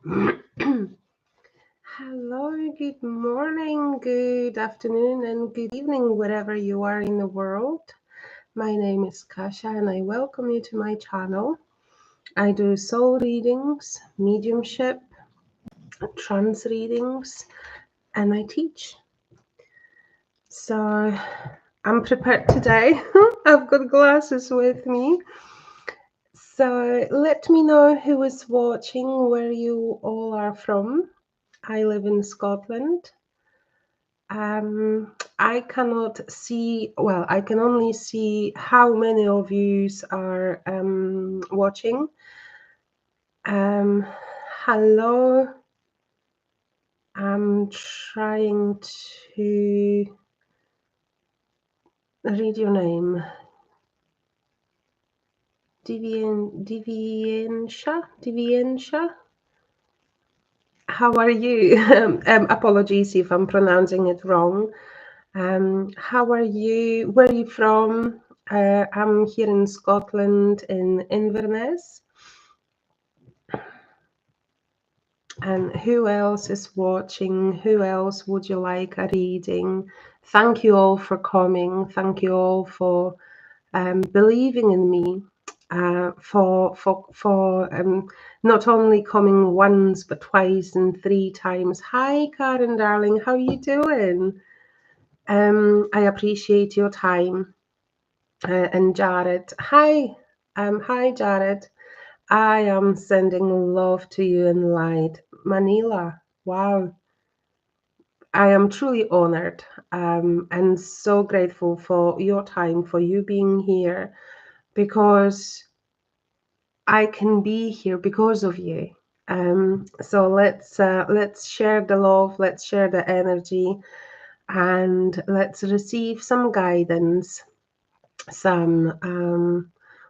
Hello, good morning, good afternoon, and good evening, wherever you are in the world. My name is Kasha, and I welcome you to my channel. I do soul readings, mediumship, trance readings, and I teach. So I'm prepared today. I've got glasses with me. So let me know who is watching, where you all are from. I live in Scotland. I cannot see, well, I can only see how many of you are watching. Hello, I'm trying to read your name. Deviansha? How are you? Apologies if I'm pronouncing it wrong. How are you? Where are you from? I'm here in Scotland, in Inverness. And who else is watching? Who else would you like a reading? Thank you all for coming. Thank you all for believing in me. For not only coming once but twice and three times. Hi, Karen, darling. How are you doing? I appreciate your time. And Jared, hi, Jared. I am sending love to you and light. Manila, wow. I am truly honored and so grateful for your time, for you being here, because I can be here because of you. So let's share the love, let's share the energy, and let's receive some guidance, some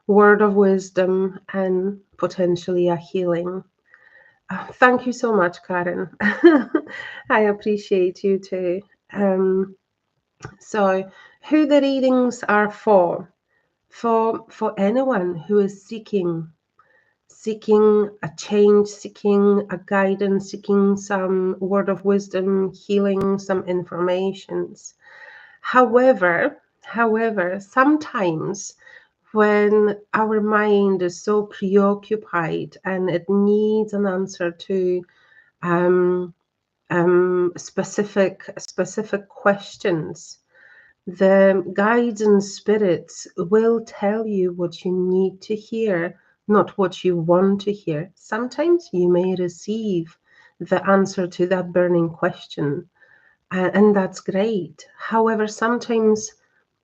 word of wisdom, and potentially a healing. Thank you so much, Karen. I appreciate you too. So, who the readings are for? For anyone who is seeking a change, seeking a guidance, seeking some word of wisdom, healing, some informations. However, sometimes when our mind is so preoccupied and it needs an answer to um, specific questions, the guides and spirits will tell you what you need to hear, not what you want to hear. Sometimes you may receive the answer to that burning question, and that's great. However, sometimes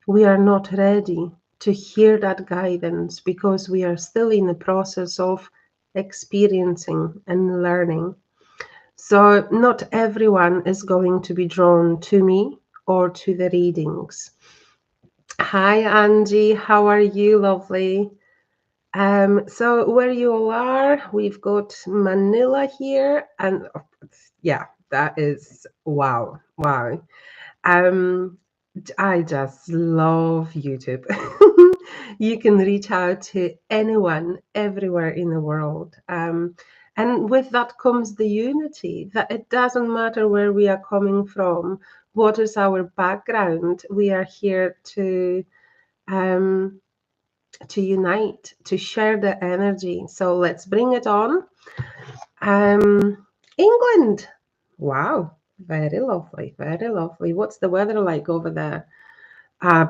we are not ready to hear that guidance because we are still in the process of experiencing and learning. So, not everyone is going to be drawn to me or to the readings. Hi, Angie. How are you? Lovely. So where you all are, we've got Manila here, and yeah, that is wow. Um, I just love YouTube. You can reach out to anyone, everywhere in the world. And with that comes the unity, that it doesn't matter where we are coming from, what is our background, we are here um, to unite, to share the energy. So let's bring it on. England. Wow, very lovely, very lovely. What's the weather like over there? Uh,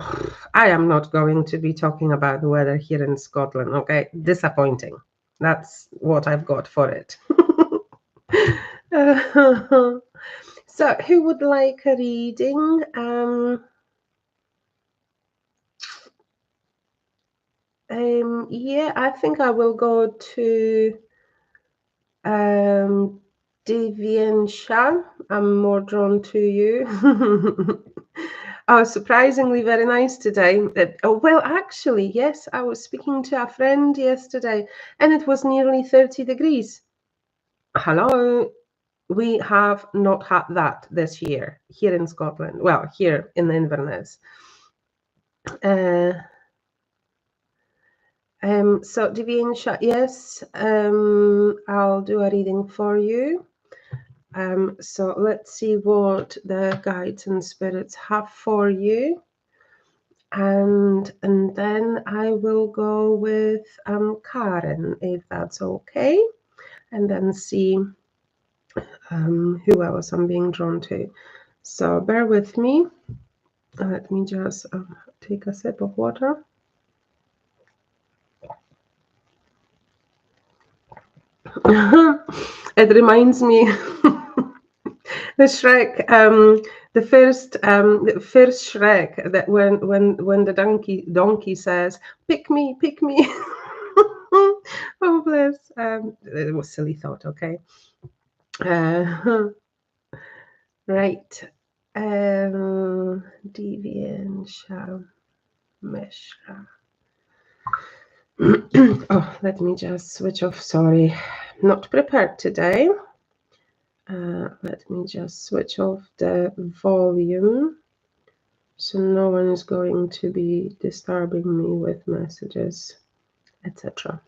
I am not going to be talking about the weather here in Scotland, okay? Disappointing. That's what I've got for it. So, who would like a reading? Yeah, I think I will go to Devian Shah. I'm more drawn to you. Oh, surprisingly very nice today. Well, actually, yes, I was speaking to a friend yesterday and it was nearly 30 degrees. Hello, we have not had that this year here in Scotland. Well, here in Inverness. Uh, So Divine Shot, yes, I'll do a reading for you. So let's see what the guides and spirits have for you. And then I will go with Karen, if that's okay, and then see who else I'm being drawn to. So bear with me. Let me just take a sip of water. It reminds me the Shrek, the first Shrek, that when the donkey says, pick me." Oh bless. It was silly thought. Okay. Right. Deviant Mishra. Oh, let me just switch off. Sorry, not prepared today. Let me just switch off the volume so no one is going to be disturbing me with messages, etc.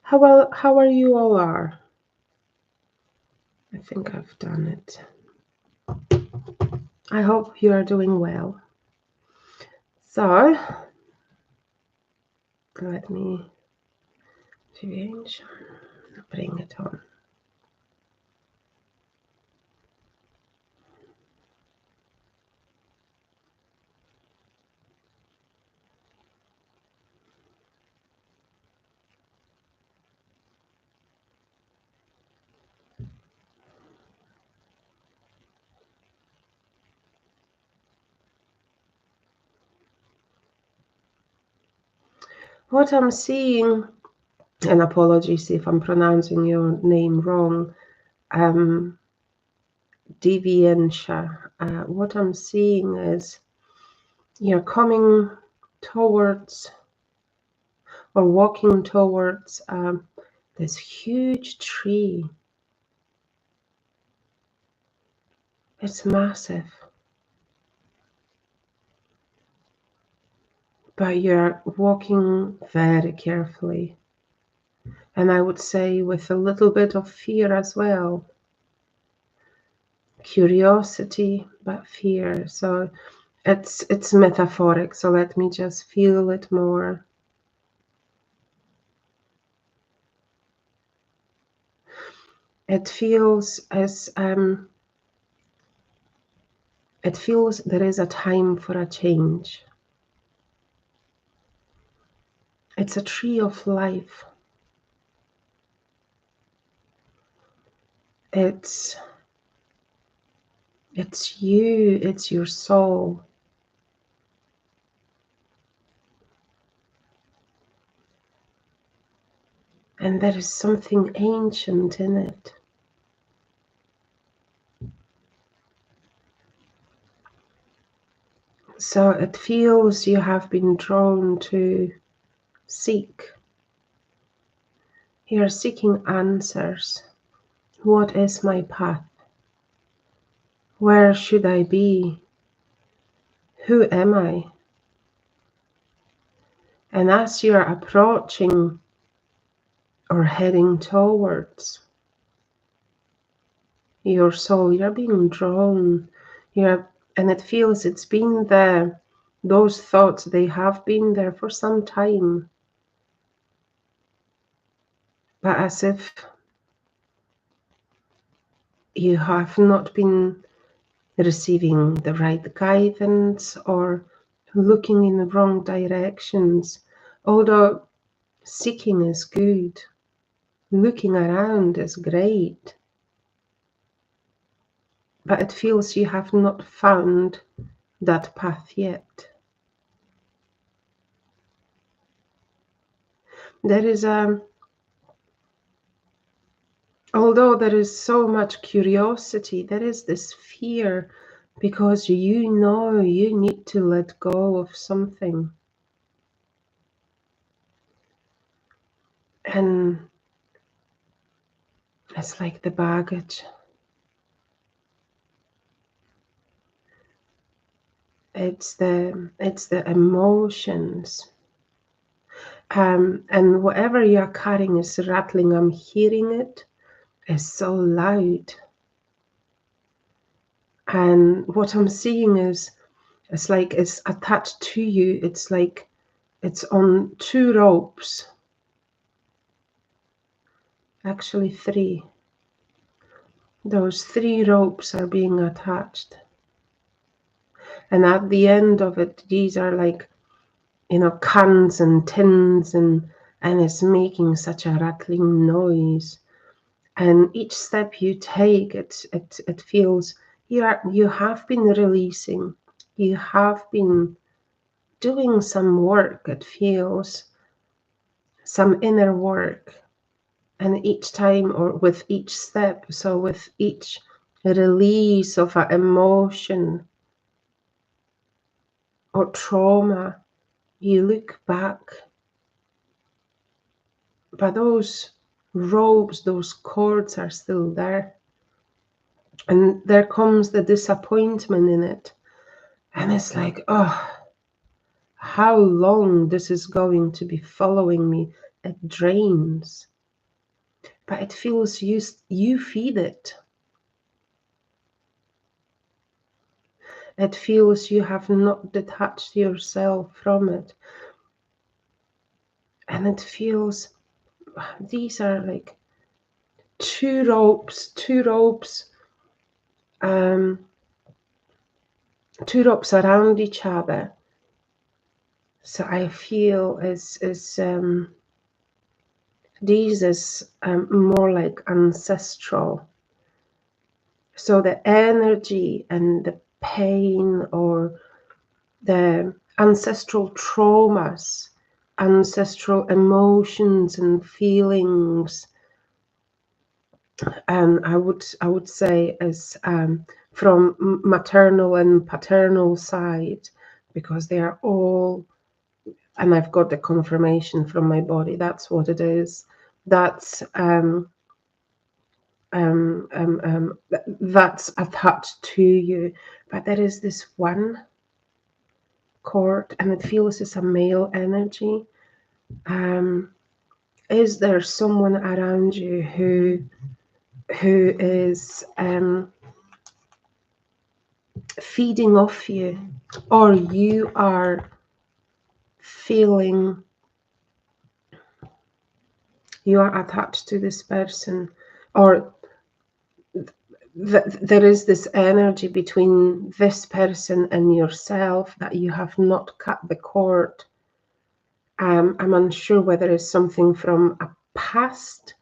How are you all are? I think I've done it. I hope you are doing well. So let me change, bring it on. What I'm seeing, and apologies if I'm pronouncing your name wrong, Deviansha. What I'm seeing is you're coming towards or walking towards this huge tree. It's massive, but you're walking very carefully. And I would say with a little bit of fear as well. Curiosity, but fear. So it's metaphoric. So let me just feel it more. It feels as it feels there is a time for a change. It's a tree of life. It's you, it's your soul. And there is something ancient in it. So it feels you have been drawn to seek. You're seeking answers. What is my path? Where should I be? Who am I? And as you're approaching or heading towards your soul, you're being drawn. And it feels it's been there. Those thoughts, they have been there for some time. But as if you have not been receiving the right guidance or looking in the wrong directions. Although seeking is good, looking around is great, but it feels you have not found that path yet. There is although there is so much curiosity, there is this fear because you know you need to let go of something. And it's like the baggage. It's the emotions. And whatever you're carrying is rattling. I'm hearing it. It's so loud. And what I'm seeing is, it's like it's attached to you. It's like it's on 2 ropes. Actually 3. Those 3 ropes are being attached. And at the end of it, these are like, you know, cans and tins, and it's making such a rattling noise. And each step you take, it feels you have been releasing. You have been doing some work. It feels some inner work. And each time, or with each step, so with each release of an emotion or trauma, you look back, but those ropes, those cords are still there. And there comes the disappointment in it. And it's like, oh, how long this is going to be following me. It drains. But it feels you feed it. It feels you have not detached yourself from it. And it feels, these are like two ropes, two ropes around each other. So I feel these is more like ancestral. So the energy and the pain, or the ancestral traumas, ancestral emotions and feelings, I would say is from maternal and paternal side, because they are all, and I've got the confirmation from my body. That's what it is. That's that's attached to you. But there is this one cord, and it feels it's a male energy. Is there someone around you who is feeding off you, or you are feeling you are attached to this person, or there is this energy between this person and yourself that you have not cut the cord. I'm unsure whether it's something from a past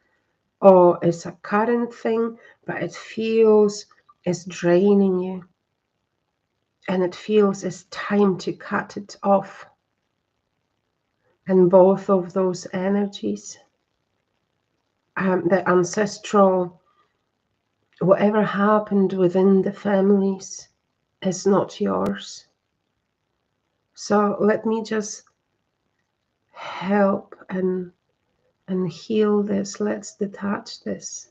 or it's a current thing, but it feels it's draining you, and it feels it's time to cut it off. And both of those energies, the ancestral, whatever happened within the families, is not yours. So let me just help and heal this. Let's detach this.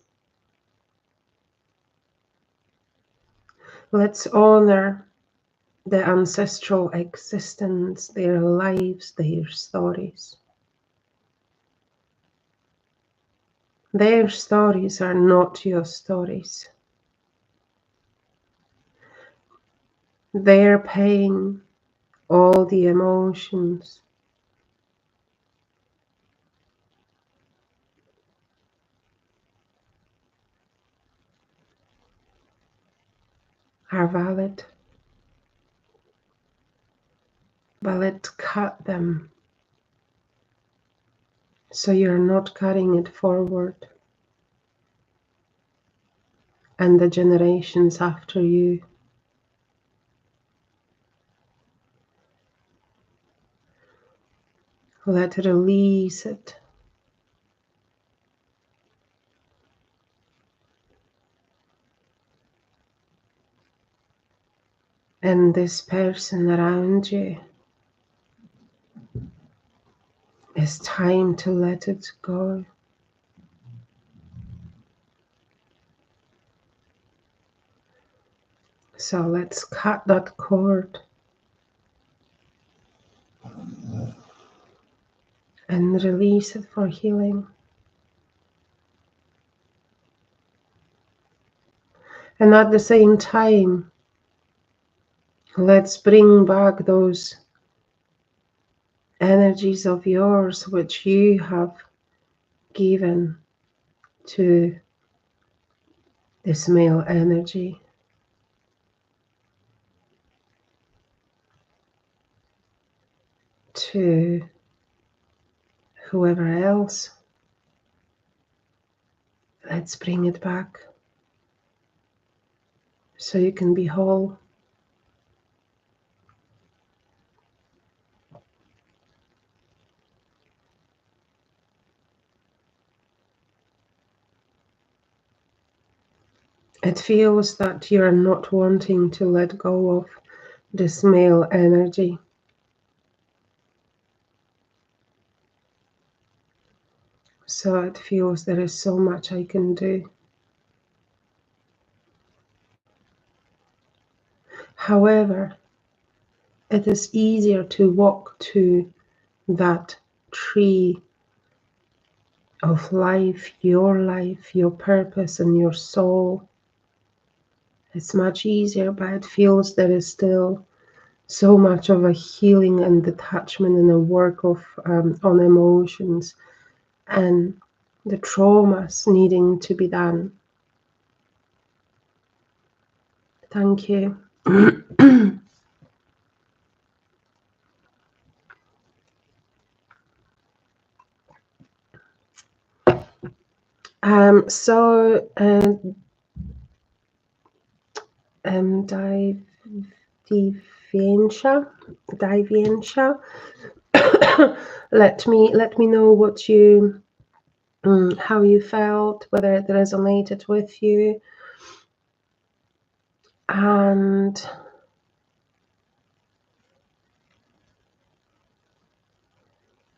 Let's honor the ancestral existence, their lives, their stories. Their stories are not your stories. Their pain, all the emotions, are valid. But let's cut them, so you're not carrying it forward. And the generations after you. Let release it. And this person around you, it's time to let it go. So let's cut that cord. and release it for healing. And at the same time, let's bring back those energies of yours which you have given to this male energy, to whoever else. Let's bring it back so you can be whole. It feels that you're not wanting to let go of this male energy. So it feels there is so much I can do. However, it is easier to walk to that tree of life, your purpose and your soul. It's much easier, but it feels there is still so much of a healing and detachment and a work of on emotions and the traumas needing to be done. Thank you. So Diviensha, let me know what you how you felt, whether it resonated with you, and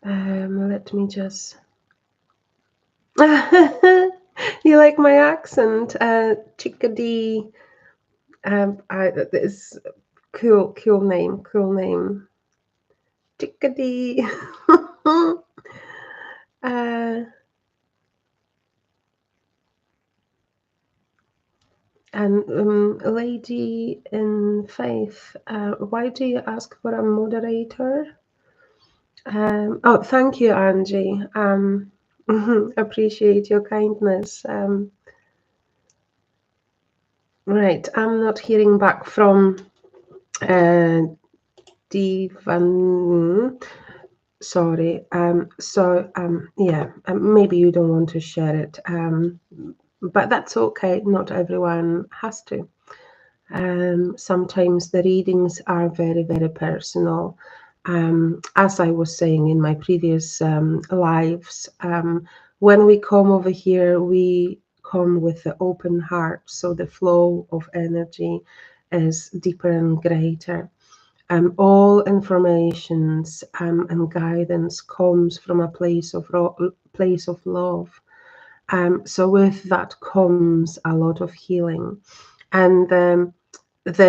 let me just. You like my accent, chickadee. It's cool name, chickadee. uh, And Lady in Faith, why do you ask for a moderator? Oh, thank you, Angie. Appreciate your kindness. Right, I'm not hearing back from Divan. Sorry. Yeah, maybe you don't want to share it. But that's okay. Not everyone has to. Sometimes the readings are very, very personal. As I was saying in my previous lives, when we come over here, we come with the open heart, so the flow of energy is deeper and greater. All informations and guidance comes from a place of love. So with that comes a lot of healing. And the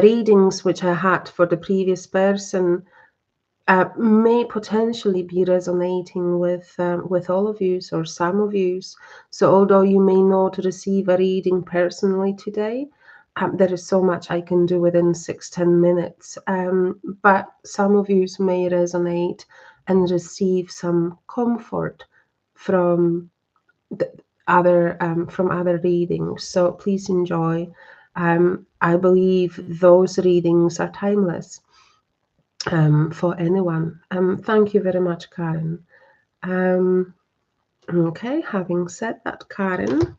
readings which I had for the previous person may potentially be resonating with all of you or some of you. So although you may not receive a reading personally today, there is so much I can do within 6-10 minutes. But some of you may resonate and receive some comfort from the from other readings. So please enjoy. I believe those readings are timeless for anyone. Thank you very much, Karen. Okay, having said that, Karen,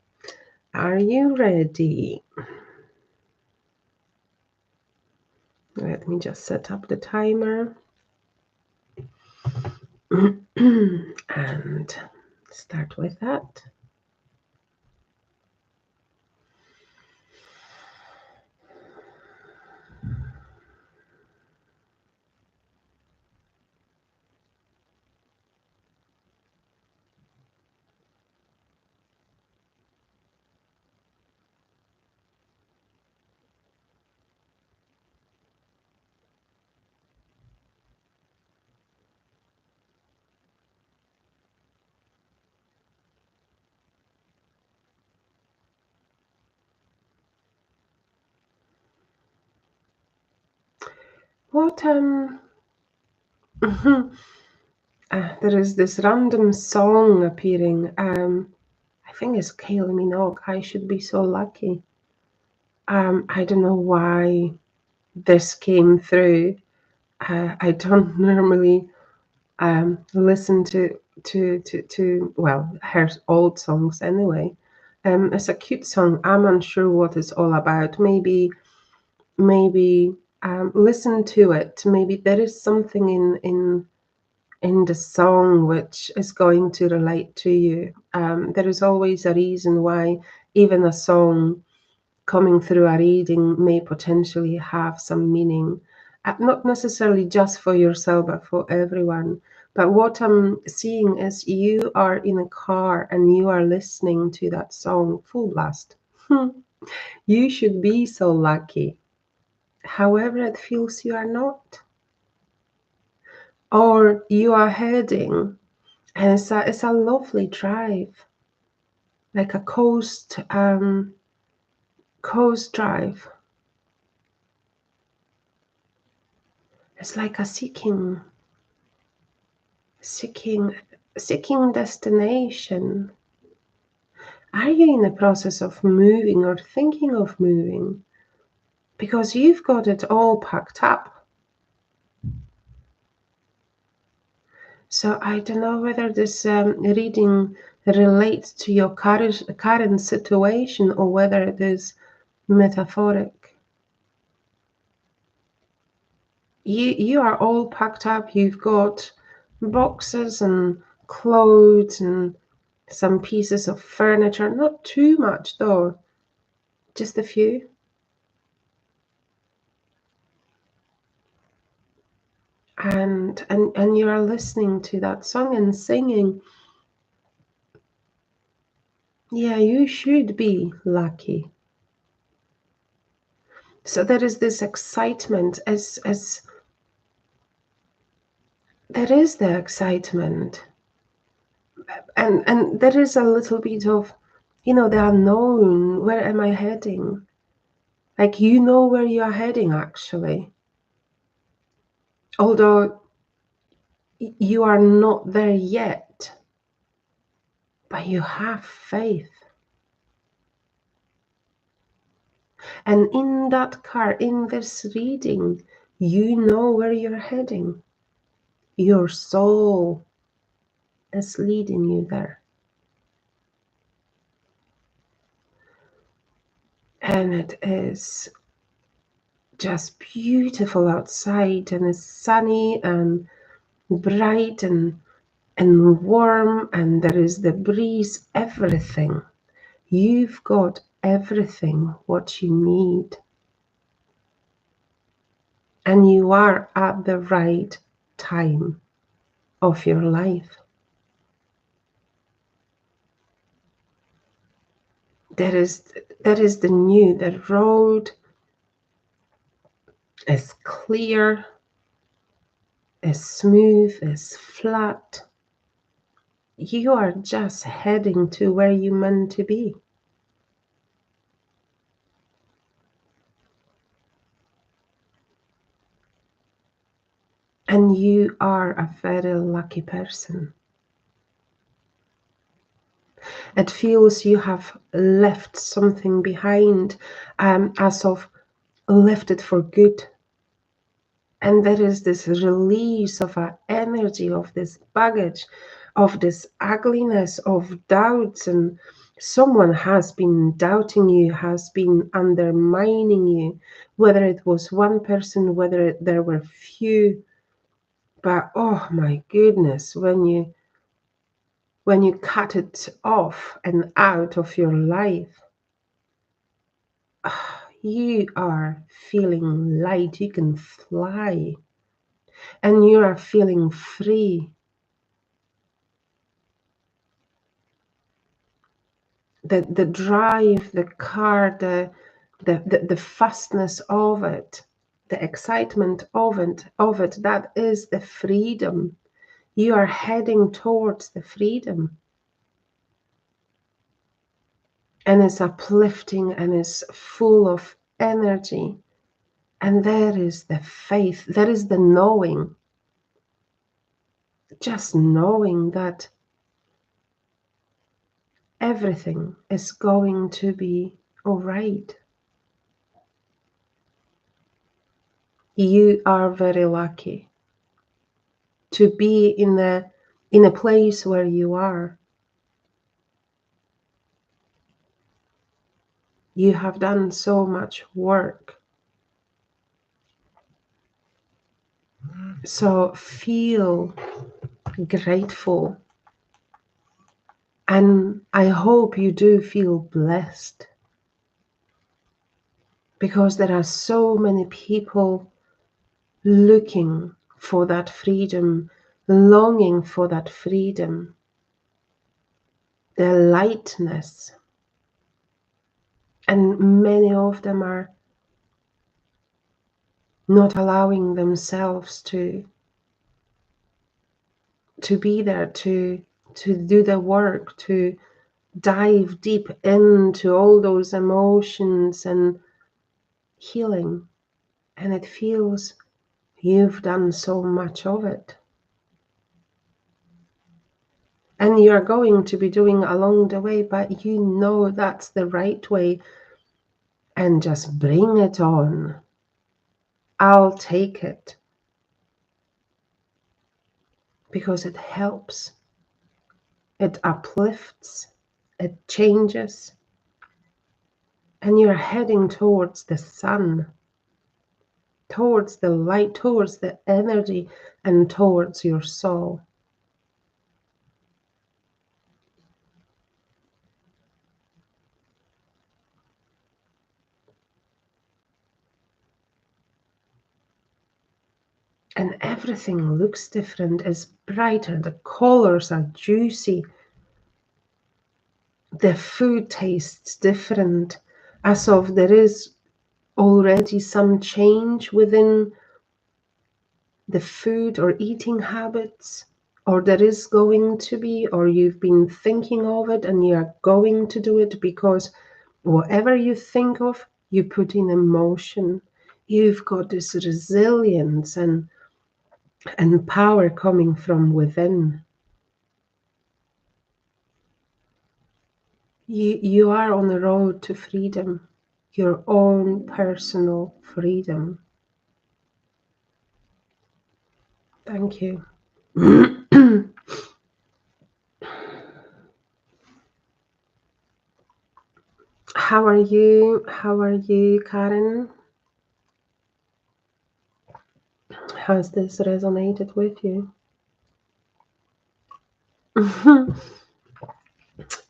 are you ready? Let me just set up the timer and start with that. What there is this random song appearing. I think it's Kylie Minogue. I should be so lucky. I don't know why this came through. I don't normally listen to well, her old songs anyway. It's a cute song. I'm unsure what it's all about. Maybe listen to it. Maybe there is something in the song which is going to relate to you. There is always a reason why even a song coming through a reading may potentially have some meaning, not necessarily just for yourself, but for everyone. But what I'm seeing is you are in a car and you are listening to that song full blast. You should be so lucky. However, it feels you are not. Or you are heading, and it's a lovely drive, like a coast drive. It's like a seeking seeking destination. Are you in the process of moving or thinking of moving? Because you've got it all packed up. So I don't know whether this reading relates to your current situation or whether it is metaphoric. You are all packed up. You've got boxes and clothes and some pieces of furniture. Not too much though, just a few. And you are listening to that song and singing. Yeah, you should be lucky. So there is this excitement as there is the excitement. And there is a little bit of, the unknown. Where am I heading? Like you know where you are heading actually. Although you are not there yet, but you have faith. And in that car, in this reading, you know where you're heading. Your soul is leading you there. And it is just beautiful outside, and it's sunny and bright and warm, and there is the breeze, everything. You've got everything what you need. And you are at the right time of your life. That is the road is clear, is smooth, is flat. You are just heading to where you meant to be. And you are a very lucky person. It feels you have left something behind, as of left it for good. And there is this release of our energy, of this baggage, of this ugliness, of doubts. And someone has been doubting you, has been undermining you, whether it was one person, whether there were few. But oh my goodness, when you cut it off and out of your life, you are feeling light. You can fly. And you are feeling free. The drive, the car, the fastness of it, the excitement of it, that is the freedom. You are heading towards the freedom. And it's uplifting and it's full of energy. And there is the faith, there is the knowing, just knowing that everything is going to be all right. You are very lucky to be in a place where you are. You have done so much work. So feel grateful. And I hope you do feel blessed, because there are so many people looking for that freedom, longing for that freedom, the lightness. And many of them are not allowing themselves to be there, to do the work, to dive deep into all those emotions and healing. And it feels you've done so much of it. And you're going to be doing along the way, but you know that's the right way. And just bring it on. I'll take it. Because it helps. It uplifts. It changes. And you're heading towards the sun. Towards the light, towards the energy, and towards your soul. And everything looks different, is brighter, the colors are juicy, the food tastes different, as of there is already some change within the food or eating habits, or there is going to be, or you've been thinking of it and you're going to do it, because whatever you think of, you put in emotion. You've got this resilience and power coming from within. You are on the road to freedom, your own personal freedom. Thank you. How are you? How are you, Karen? Has this resonated with you?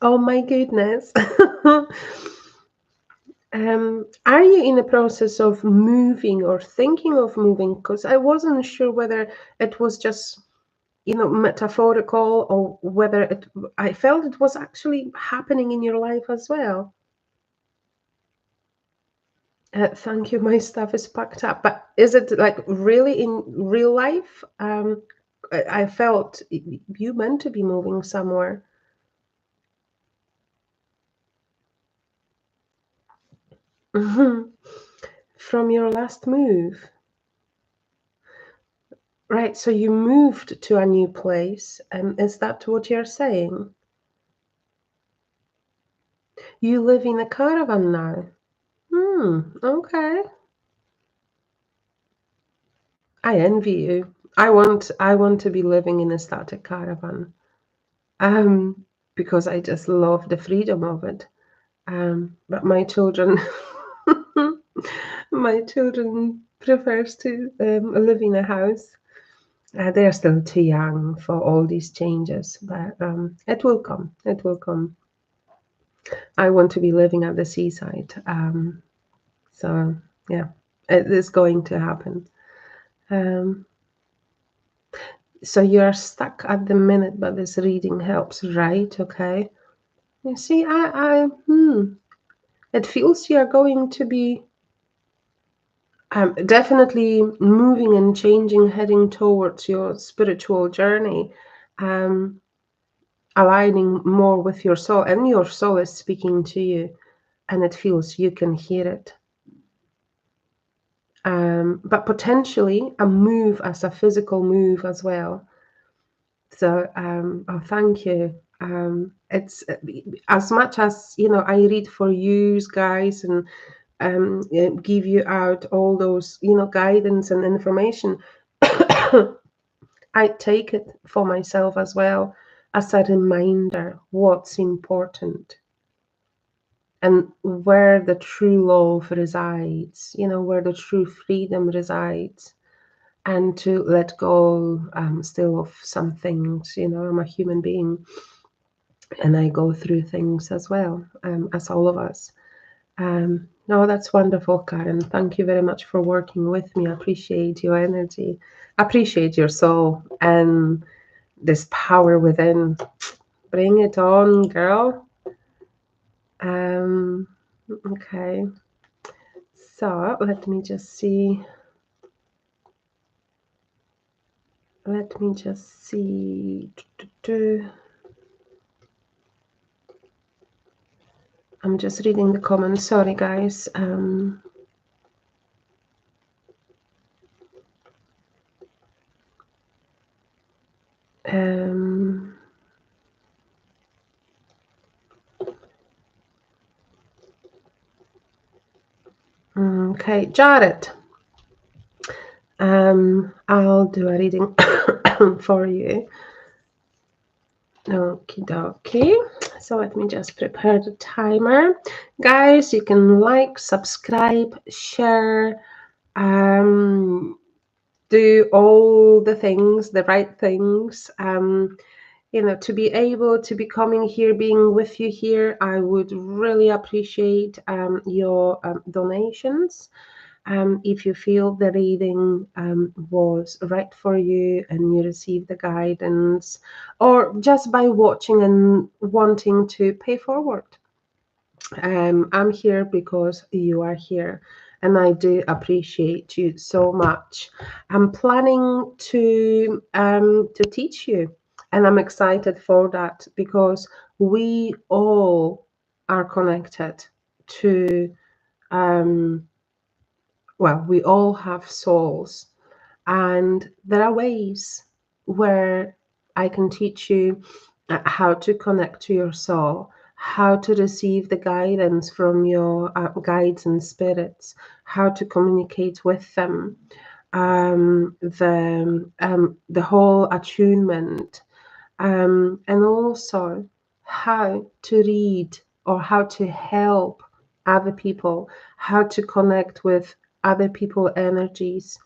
Oh my goodness. Are you in the process of moving or thinking of moving? Because I wasn't sure whether it was just, metaphorical, or whether I felt it was actually happening in your life as well. Thank you. My stuff is packed up. But is it like really in real life? I felt you meant to be moving somewhere. From your last move. Right, so you moved to a new place. Is that what you're saying? You live in a caravan now. Okay. I envy you. I want to be living in a static caravan. Because I just love the freedom of it. But my children my children prefers to live in a house. They're still too young for all these changes, but it will come. It will come. I want to be living at the seaside. So yeah, it is going to happen. So you're stuck at the minute, but this reading helps, right? Okay. You see, it feels you're going to be definitely moving and changing, heading towards your spiritual journey, aligning more with your soul, and your soul is speaking to you, and it feels you can hear it. but potentially a move as a physical move as well. So, oh, thank you. It's as much as, you know, I read for you guys and give you out all those, you know, guidance and information. I take it for myself as well as a reminder what's important and where the true love resides, you know, where the true freedom resides, and to let go still of some things. You know, I'm a human being and I go through things as well, as all of us. No, that's wonderful, Karen. Thank you very much for working with me. I appreciate your energy. I appreciate your soul and this power within. Bring it on, girl. Okay. So let me just see. Let me just see. I'm just reading the comments. Sorry, guys. Okay, Jared. I'll do a reading for you. Okie dokie. So let me just prepare the timer. Guys, you can like, subscribe, share, do all the things, the right things. You know, to be able to be coming here, being with you here, I would really appreciate your donations. If you feel the reading was right for you and you received the guidance, or just by watching and wanting to pay forward. I'm here because you are here, and I do appreciate you so much. I'm planning to teach you, and I'm excited for that because we all are connected to. Well, we all have souls, and there are ways where I can teach you how to connect to your soul, how to receive the guidance from your guides and spirits, how to communicate with them, the whole attunement, and also how to read or how to help other people, how to connect with other people's energies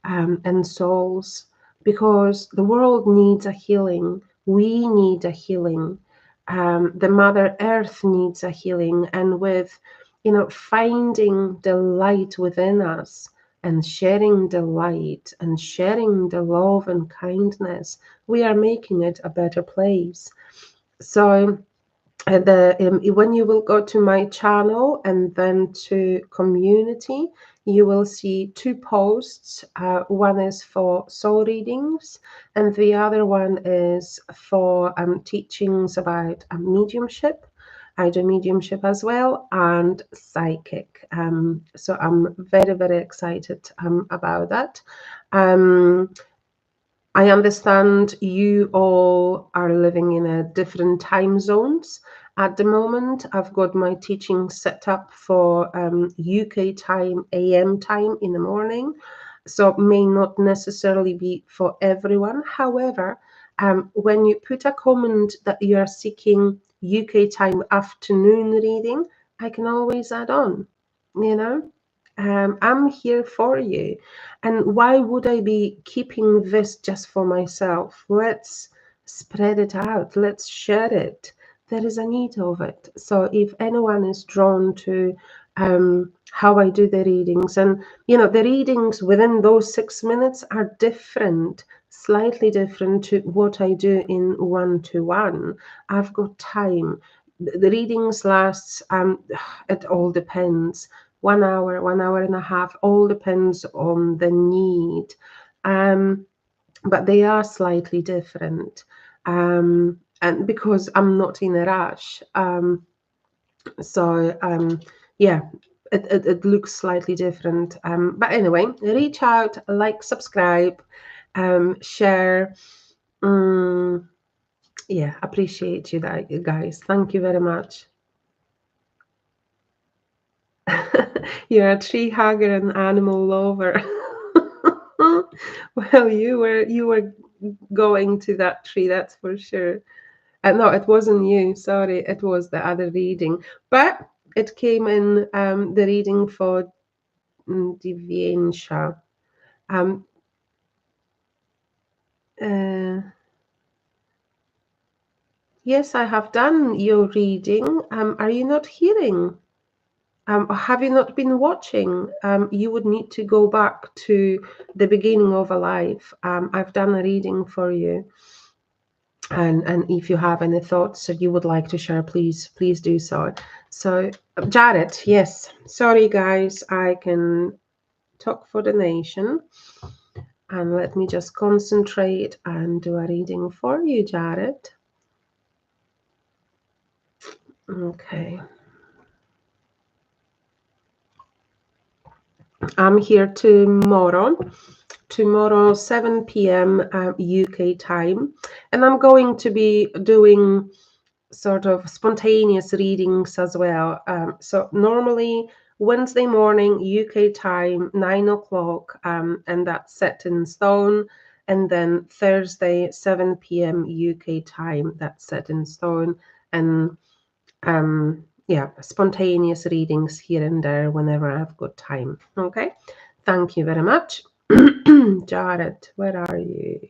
and souls, because the world needs a healing. We need a healing. The Mother Earth needs a healing, and with, you know, finding the light within us and sharing the light and sharing the love and kindness, we are making it a better place. So when you will go to my channel and then to community, you will see two posts. One is for soul readings and the other one is for teachings about mediumship. I do mediumship as well, and psychic. So I'm very, very excited about that. I understand you all are living in a different time zones. At the moment, I've got my teaching set up for UK time, AM time in the morning. So it may not necessarily be for everyone. However, when you put a comment that you are seeking UK time afternoon reading, I can always add on, you know. I'm here for you. And why would I be keeping this just for myself? Let's spread it out. Let's share it. There is a need of it. So if anyone is drawn to how I do the readings, and you know, the readings within those 6 minutes are different, slightly different to what I do in one-to-one. I've got time. The readings lasts, it all depends. 1 hour, 1 hour and a half, all depends on the need. But they are slightly different. And because I'm not in a rush. So yeah, it looks slightly different. But anyway, reach out, like, subscribe, share. Yeah, appreciate you guys. Thank you very much. You're a tree hugger and animal lover. Well, you were going to that tree, that's for sure. No, it wasn't you. Sorry, it was the other reading. But it came in the reading for Divyansha. Um, uh, yes, I have done your reading. Are you not hearing? Have you not been watching? You would need to go back to the beginning of a life. I've done a reading for you. And if you have any thoughts that you would like to share, please do so. So, Jared, yes. Sorry, guys. I can talk for the nation. And let me just concentrate and do a reading for you, Jared. Okay. I'm here tomorrow 7 p.m. UK time, and I'm going to be doing sort of spontaneous readings as well. So normally Wednesday morning UK time, 9 o'clock, and that's set in stone. And then Thursday, 7 p.m. UK time, that's set in stone. And yeah, spontaneous readings here and there whenever I've got time. Okay, thank you very much. Jared, where are you?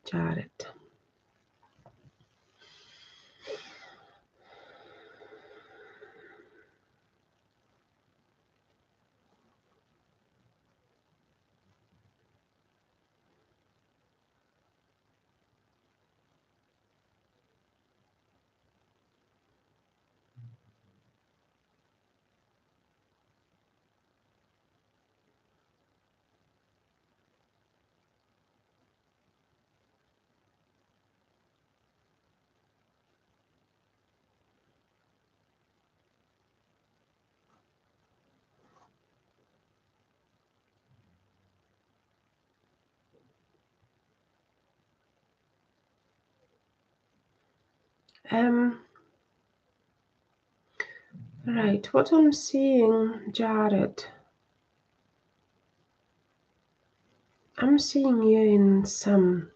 Jared. Right, what I'm seeing, Jared, I'm seeing you in some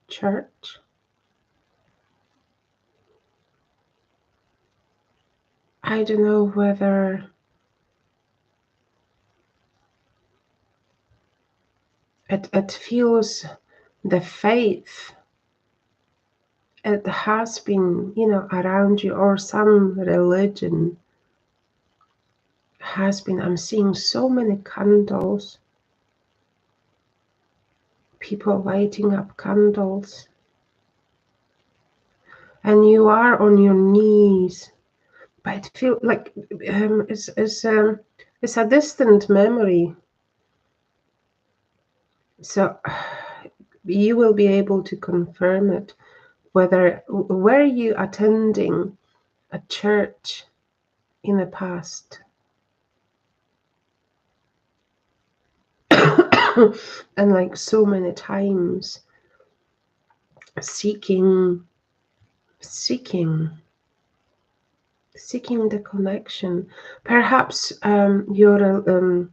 church. I don't know whether it feels the faith it has been, around you, or some religion has been. I'm seeing so many candles, people lighting up candles, and you are on your knees. But it feels like it's a distant memory. So you will be able to confirm it. Were you attending a church in the past? And like so many times seeking the connection. Perhaps your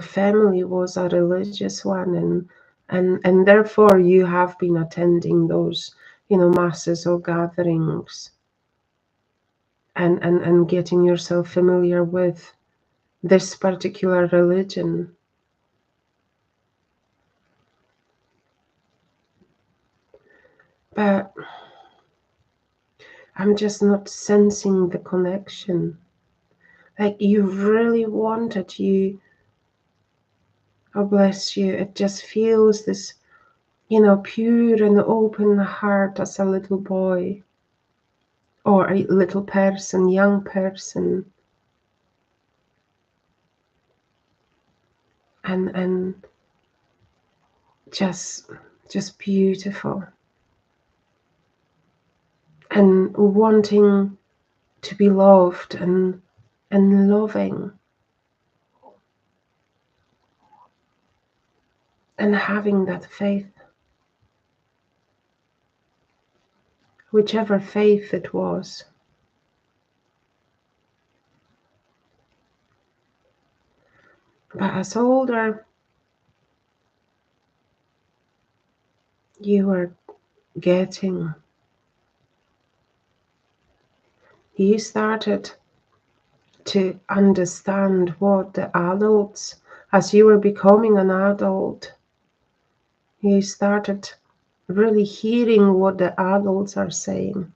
family was a religious one, and therefore you have been attending those masses or gatherings, and getting yourself familiar with this particular religion. But I'm just not sensing the connection. Like you really wanted, oh bless you, it just feels this, pure and open heart as a little boy or a little person, young person. And just beautiful. And wanting to be loved and loving and having that faith, whichever faith it was. But as older you were getting, you started to understand what the adults, as you were becoming an adult, you started really hearing what the adults are saying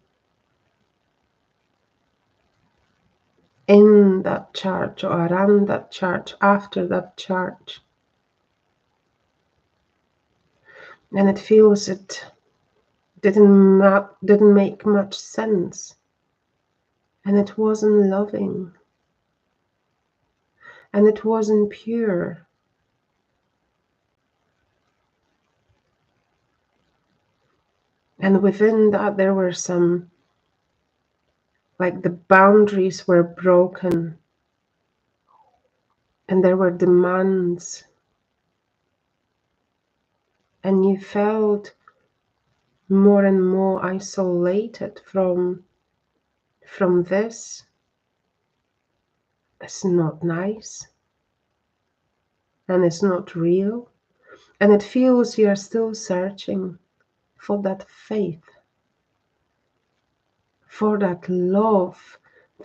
in that church or around that church, after that church. And it feels it didn't make much sense. And it wasn't loving. And it wasn't pure. And within that there were some, like the boundaries were broken. And there were demands. And you felt more and more isolated from this. It's not nice. And it's not real. And it feels you are still searching for that faith, for that love,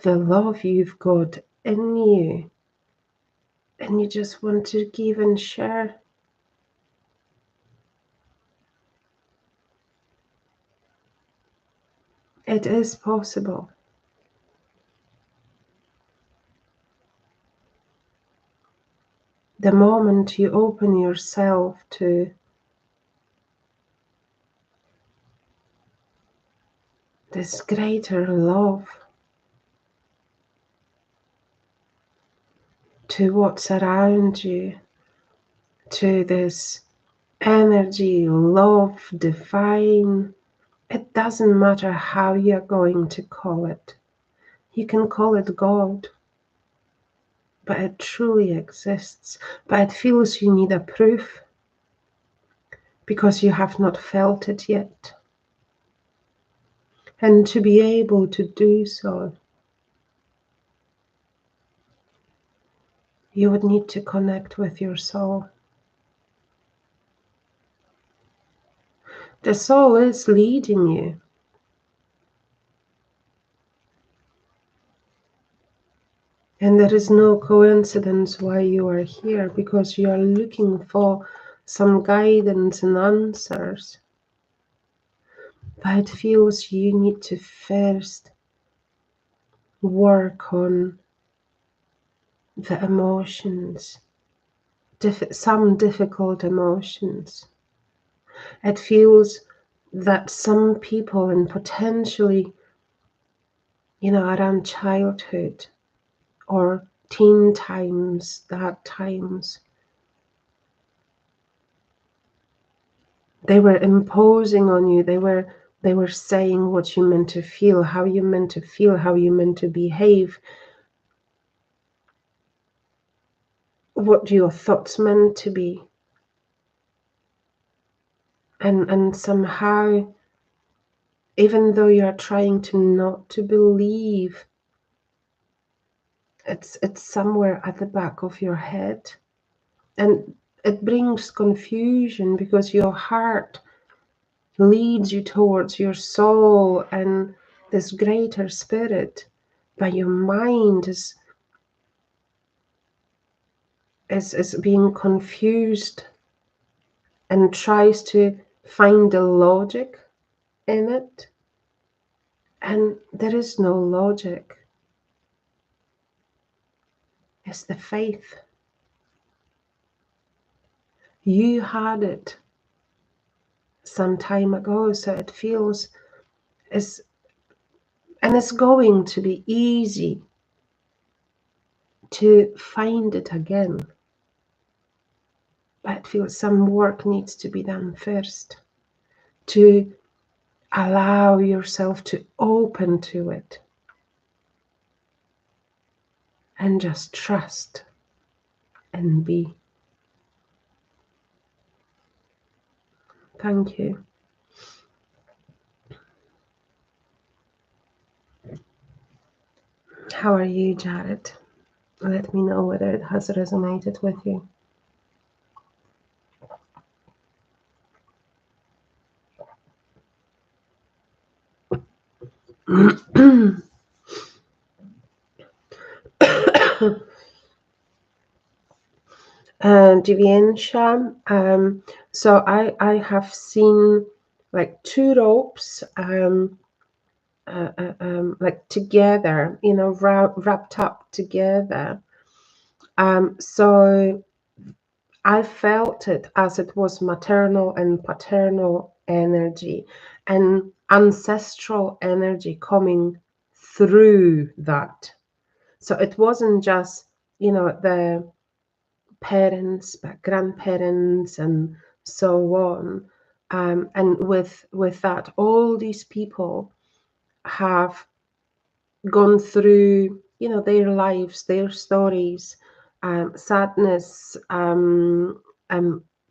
the love you've got in you. And you just want to give and share. It is possible. The moment you open yourself to this greater love, to what's around you, to this energy, love, divine, it doesn't matter how you're going to call it. You can call it God, but it truly exists. But it feels you need a proof because you have not felt it yet. And to be able to do so, you would need to connect with your soul. The soul is leading you. And there is no coincidence why you are here, because you are looking for some guidance and answers. But it feels you need to first work on the emotions, some difficult emotions. It feels that some people, and potentially, around childhood or teen times, that times, they were imposing on you. They were saying what you meant to feel, how you meant to feel, how you meant to behave, what your thoughts meant to be. And somehow, even though you're trying to not to believe, it's somewhere at the back of your head. And it brings confusion because your heart leads you towards your soul and this greater spirit, but your mind is being confused and tries to find the logic in it. And there is no logic. It's the faith. You had it some time ago, so it feels and it's going to be easy to find it again. But it feels some work needs to be done first to allow yourself to open to it. and just trust and be. Thank you. How are you, Jared? Let me know whether it has resonated with you. Divyensha, so I have seen like two ropes like together, you know, wrapped up together. So I felt it as it was maternal and paternal energy and ancestral energy coming through that. So it wasn't just, you know, the parents, but grandparents, and so on. And with that, all these people have gone through, you know, their lives, their stories, sadness,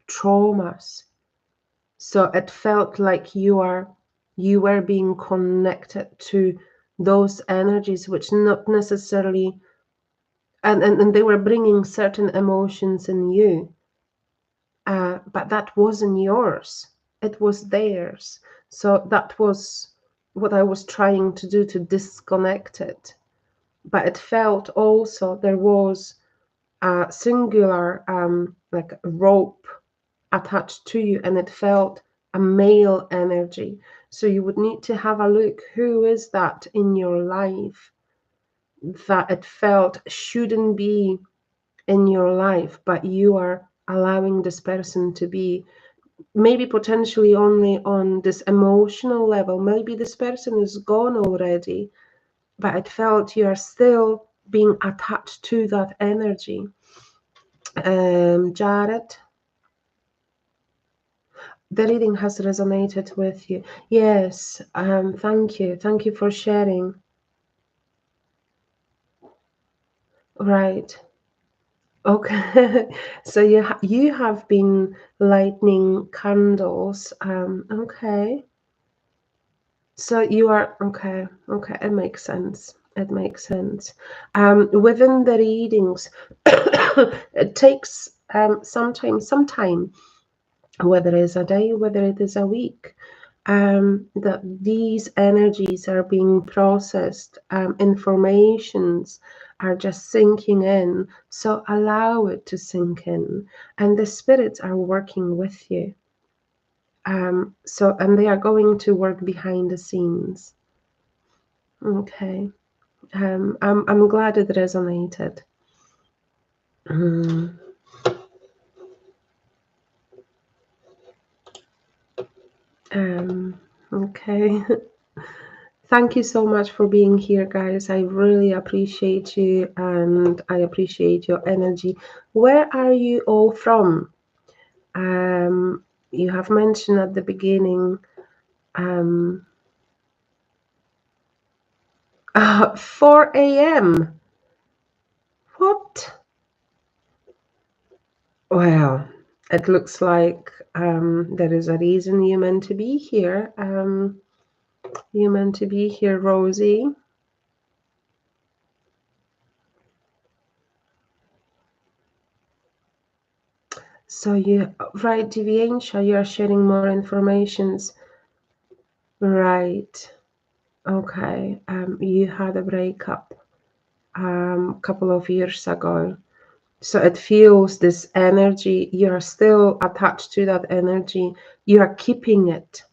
traumas. So it felt like you were being connected to those energies, which not necessarily, and they were bringing certain emotions in you, but that wasn't yours. It was theirs. So that was what I was trying to do, to disconnect it. But it felt also there was a singular like a rope attached to you, and it felt a male energy. So you would need to have a look, who is that in your life that it felt shouldn't be in your life, but you are allowing this person to be, maybe potentially only on this emotional level. Maybe this person is gone already, but it felt you are still being attached to that energy. Jared, the reading has resonated with you. Yes, thank you. Thank you for sharing. Right. Okay. So you have been lighting candles. Okay. So you are okay. Okay, it makes sense. It makes sense. Within the readings, it takes sometimes some time, whether it's a day, whether it is a week, that these energies are being processed, informations are just sinking in. So allow it to sink in, and the spirits are working with you. And they are going to work behind the scenes. Okay. I'm glad it resonated. Mm. Okay. Thank you so much for being here, guys. I really appreciate you, and I appreciate your energy. Where are you all from? You have mentioned at the beginning 4 a.m. What? Well, it looks like there is a reason you're meant to be here. You're meant to be here, Rosie. So you, right, Deviansha, you are sharing more informations. Right. Okay. You had a breakup a couple of years ago. So it feels this energy, you're still attached to that energy. You are keeping it,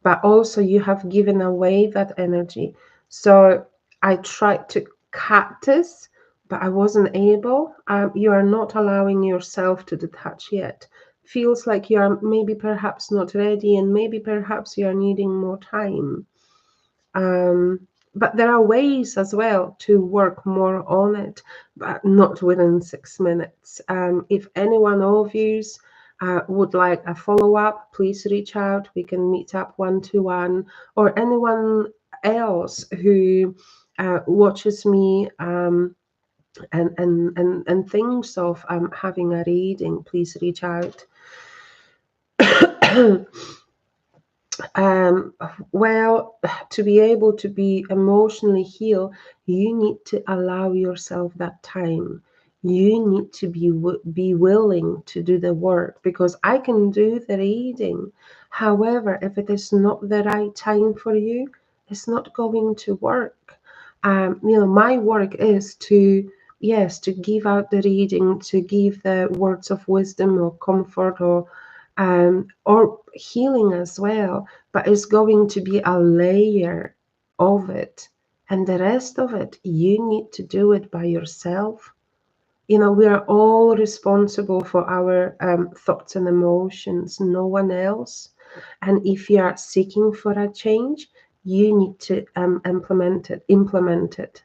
but also you have given away that energy. So I tried to cut this, but I wasn't able. You are not allowing yourself to detach yet. Feels like you are maybe perhaps not ready, and maybe perhaps you are needing more time. But there are ways as well to work more on it, but not within 6 minutes. If any one of you would like a follow-up, please reach out. We can meet up one-to-one, or anyone else who watches me and thinks of having a reading, please reach out. Um, well, to be able to be emotionally healed, you need to allow yourself that time. You need to be willing to do the work, because I can do the reading. However, if it is not the right time for you, it's not going to work. My work is to, yes, to give out the reading, to give the words of wisdom or comfort or healing as well, but it's going to be a layer of it. And the rest of it, you need to do it by yourself. We are all responsible for our thoughts and emotions, no one else. And if you are seeking for a change, you need to implement it.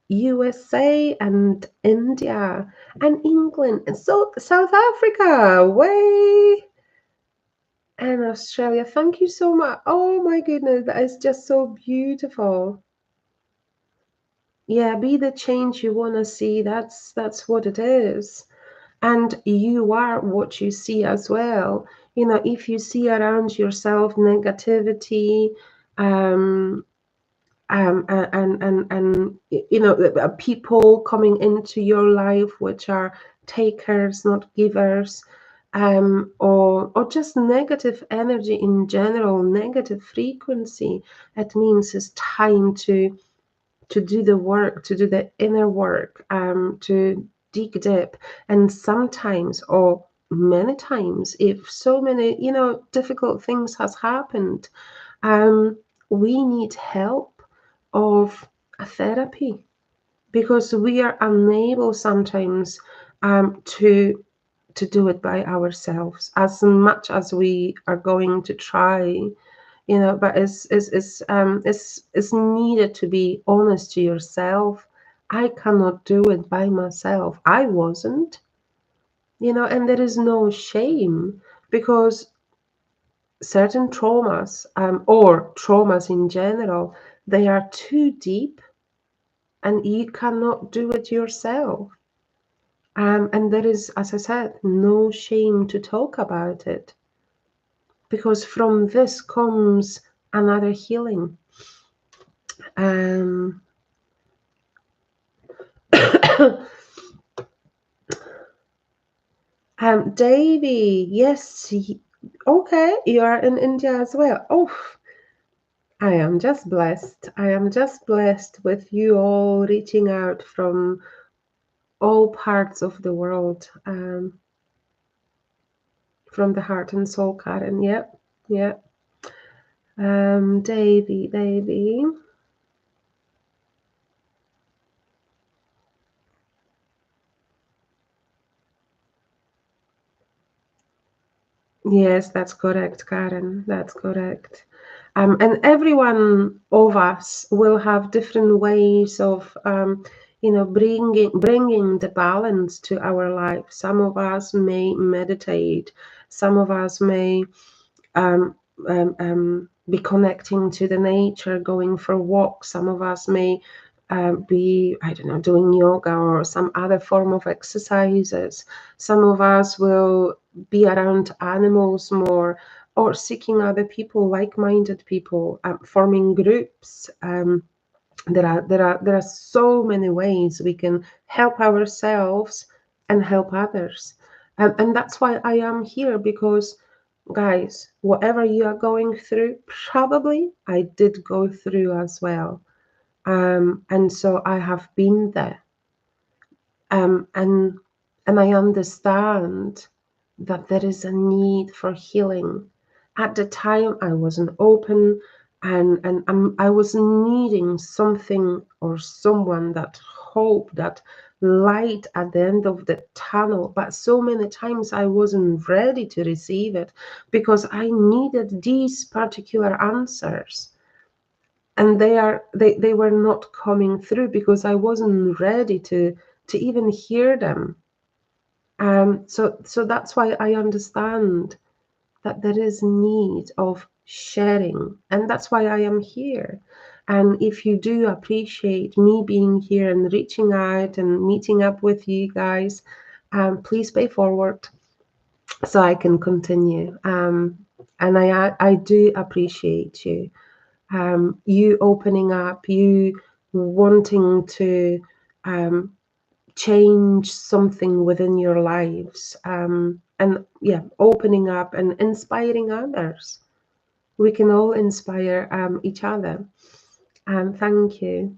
USA and India and England and South Africa, way, and Australia. Thank you so much. Oh my goodness, that is just so beautiful. Yeah, be the change you want to see. That's what it is. And you are what you see as well. If you see around yourself negativity, and people coming into your life which are takers, not givers, or just negative energy in general, negative frequency, it means it's time to do the work, to do the inner work, to dig deep. And sometimes, or many times, if so many difficult things has happened, we need help of a therapy, because we are unable sometimes to do it by ourselves as much as we are going to try. But it's needed to be honest to yourself. I cannot do it by myself. I wasn't, and there is no shame, because certain traumas, or traumas in general, they are too deep and you cannot do it yourself. And there is, as I said, no shame to talk about it, because from this comes another healing. Um, Davy, yes, okay, you are in India as well. Oh, I am just blessed. I am just blessed with you all reaching out from all parts of the world, from the heart and soul, Karen. Yep, yep. Davy. Yes, that's correct, Karen. That's correct. And every one of us will have different ways of, bringing the balance to our life. Some of us may meditate. Some of us may be connecting to the nature, going for walks. Some of us may be, I don't know, doing yoga or some other form of exercises. Some of us will be around animals more, or seeking other people, like-minded people, forming groups. There are so many ways we can help ourselves and help others, and that's why I am here, because guys, whatever you are going through, probably I did go through as well, and so I have been there, and I understand that there is a need for healing. At the time, I wasn't open, and I was needing something or someone, that hope, that light at the end of the tunnel. But so many times I wasn't ready to receive it, because I needed these particular answers, and they were not coming through because I wasn't ready to even hear them. So that's why I understand that there is need of sharing, and that's why I am here. And if you do appreciate me being here and reaching out and meeting up with you guys, please pay forward so I can continue. And I do appreciate you. You opening up, you wanting to change something within your lives. And yeah, opening up and inspiring others. We can all inspire each other. Thank you.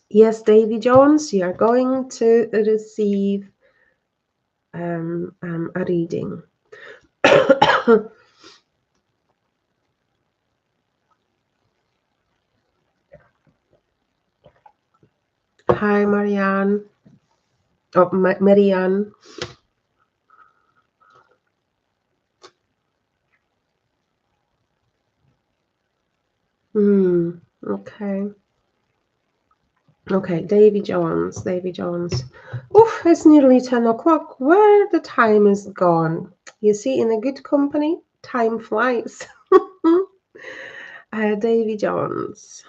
Yes, Davy Jones, you are going to receive a reading. Hi, Marianne. Oh, Marianne. Okay. Okay, Davy Jones, Davy Jones. Oof, it's nearly 10 o'clock. Where the time is gone. You see, in a good company, time flies. Davy Jones.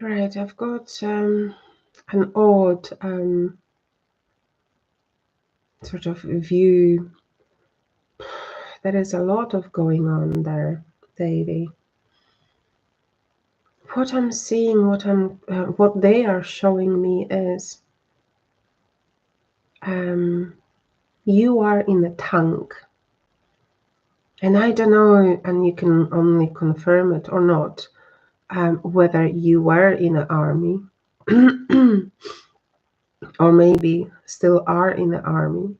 Right, I've got an odd sort of view. There is a lot of going on there, Davy. What I'm seeing, what they are showing me is you are in a tank. And I don't know, and you can only confirm it or not, whether you were in an army or maybe still are in the army.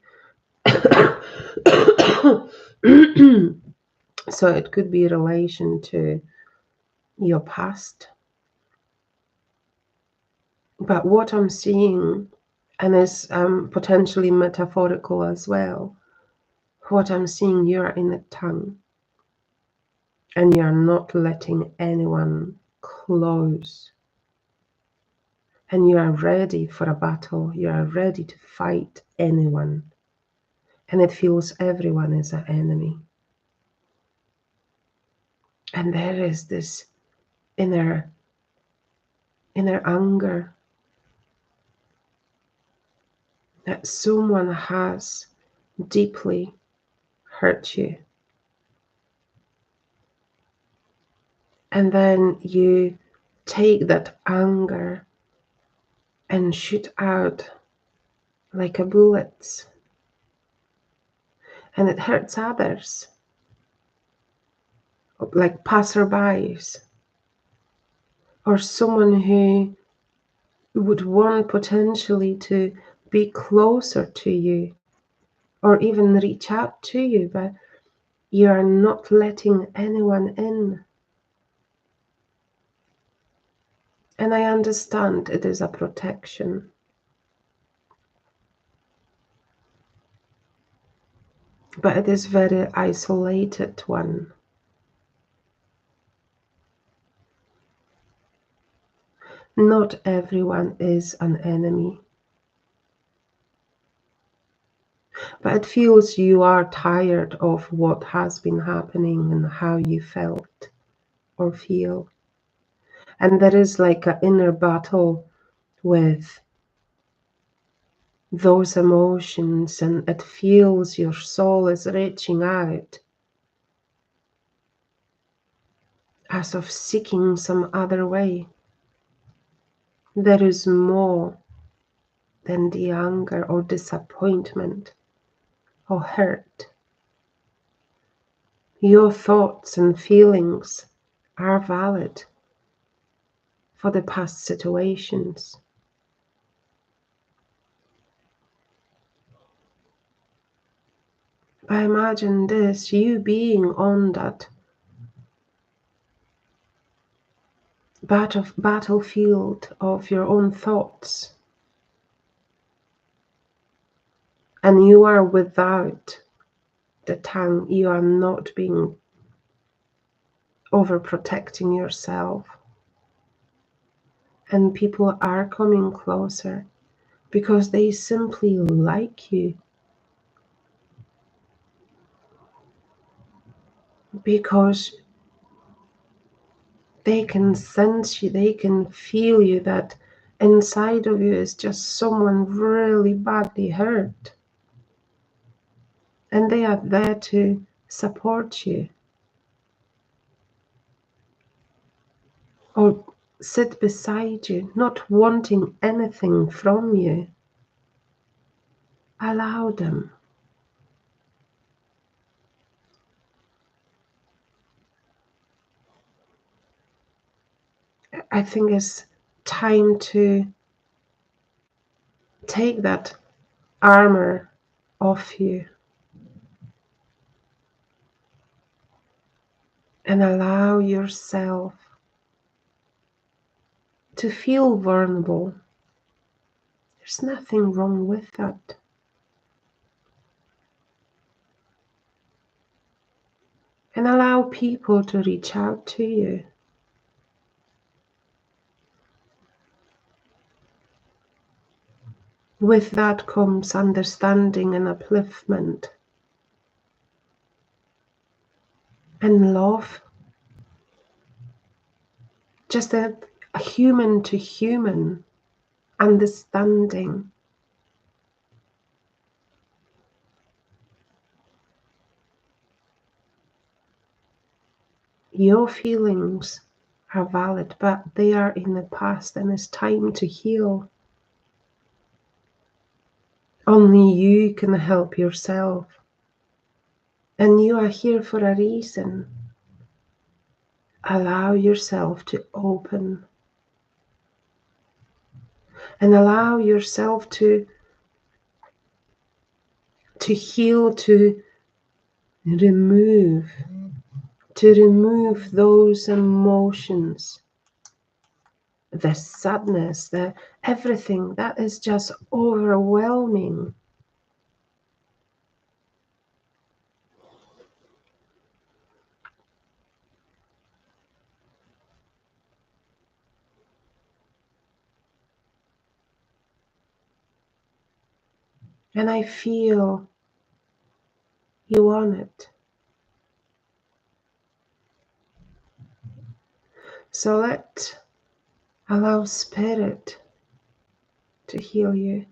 So it could be in relation to your past. But what I'm seeing, and is potentially metaphorical as well, what I'm seeing, you're in a tongue and you're not letting anyone close. And you are ready for a battle. You are ready to fight anyone. And it feels everyone is an enemy. And there is this inner anger that someone has deeply hurt you. And then you take that anger and shoot out like a bullet. And it hurts others, like passerbys, or someone who would want potentially to be closer to you or even reach out to you, but you are not letting anyone in. And I understand it is a protection. But it is very isolated one. Not everyone is an enemy. But it feels you are tired of what has been happening and how you felt or feel. And there is like an inner battle with those emotions, and it feels your soul is reaching out as of seeking some other way. There is more than the anger or disappointment or hurt. Your thoughts and feelings are valid for the past situations. But imagine this, you being on that battlefield of your own thoughts, and you are without the tongue, you are not being overprotecting yourself, and people are coming closer because they simply like you, because they can sense you, they can feel you, that inside of you is just someone really badly hurt, and they are there to support you or sit beside you, not wanting anything from you. Allow them. I think it's time to take that armor off you and allow yourself to feel vulnerable. There's nothing wrong with that. And allow people to reach out to you. With that comes understanding and upliftment and love. Just a human to human understanding. Your feelings are valid, but they are in the past, and it's time to heal. Only you can help yourself. And you are here for a reason. Allow yourself to open. And allow yourself to heal, to remove those emotions, the sadness, the everything that is just overwhelming. And I feel you want it. So allow Spirit to heal you.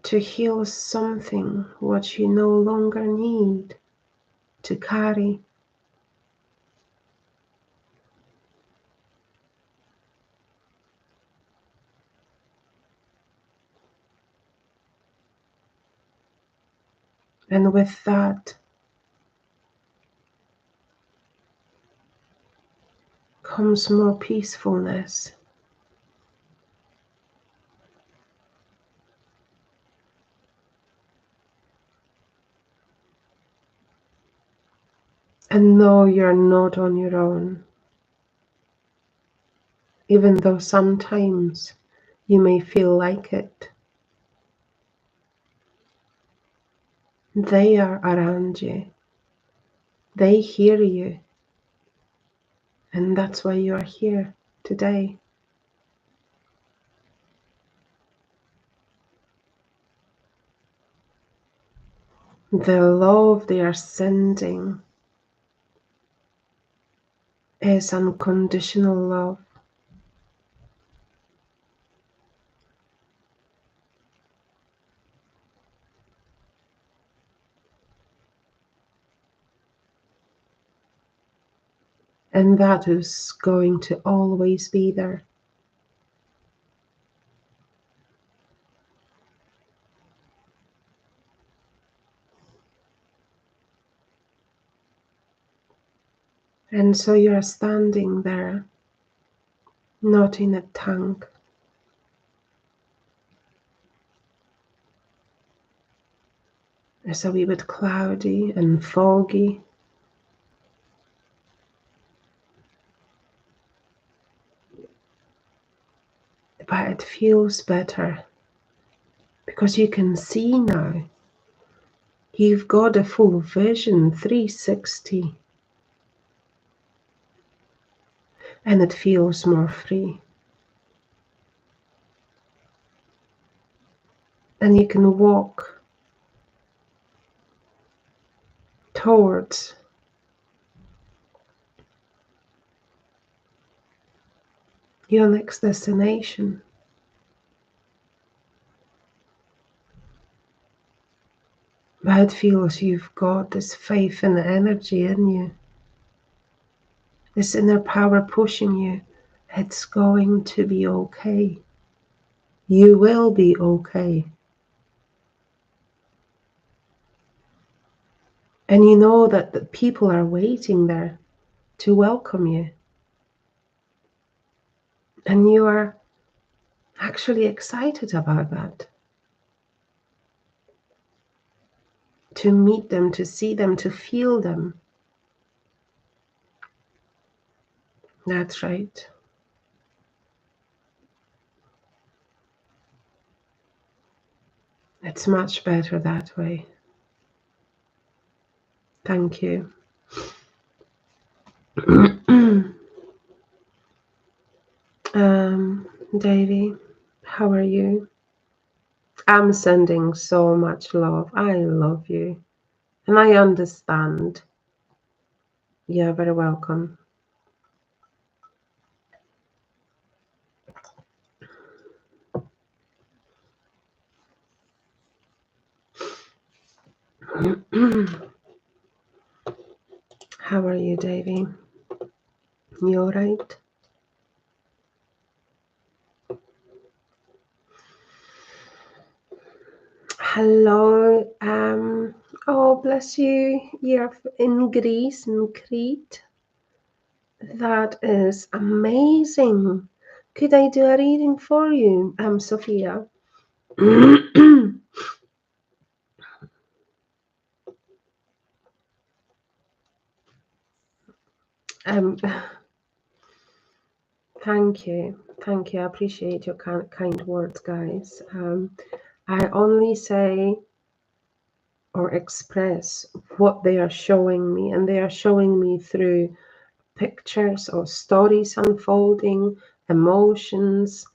To heal something what you no longer need to carry. And with that comes more peacefulness. And know you're not on your own. Even though sometimes you may feel like it. They are around you. They hear you. And that's why you are here today. The love they are sending is unconditional love. And that is going to always be there. And so you are standing there, not in a tank. It's a wee bit cloudy and foggy, but it feels better because you can see now. You've got a full vision, 360, and it feels more free. And you can walk towards your next destination. But it feels you've got this faith and energy in you, this inner power pushing you. It's going to be okay. You will be okay. And you know that the people are waiting there to welcome you. And you are actually excited about that. To meet them, to see them, to feel them. That's right. It's much better that way. Thank you. Davy, how are you? I'm sending so much love. I love you. And I understand. You're very welcome. How are you, Davy? You all right? Hello. Oh, bless you. You're in Greece, in Crete. That is amazing. Could I do a reading for you, Sophia? Thank you. Thank you. I appreciate your kind words, guys. I only say or express what they are showing me, and they are showing me through pictures or stories unfolding, emotions,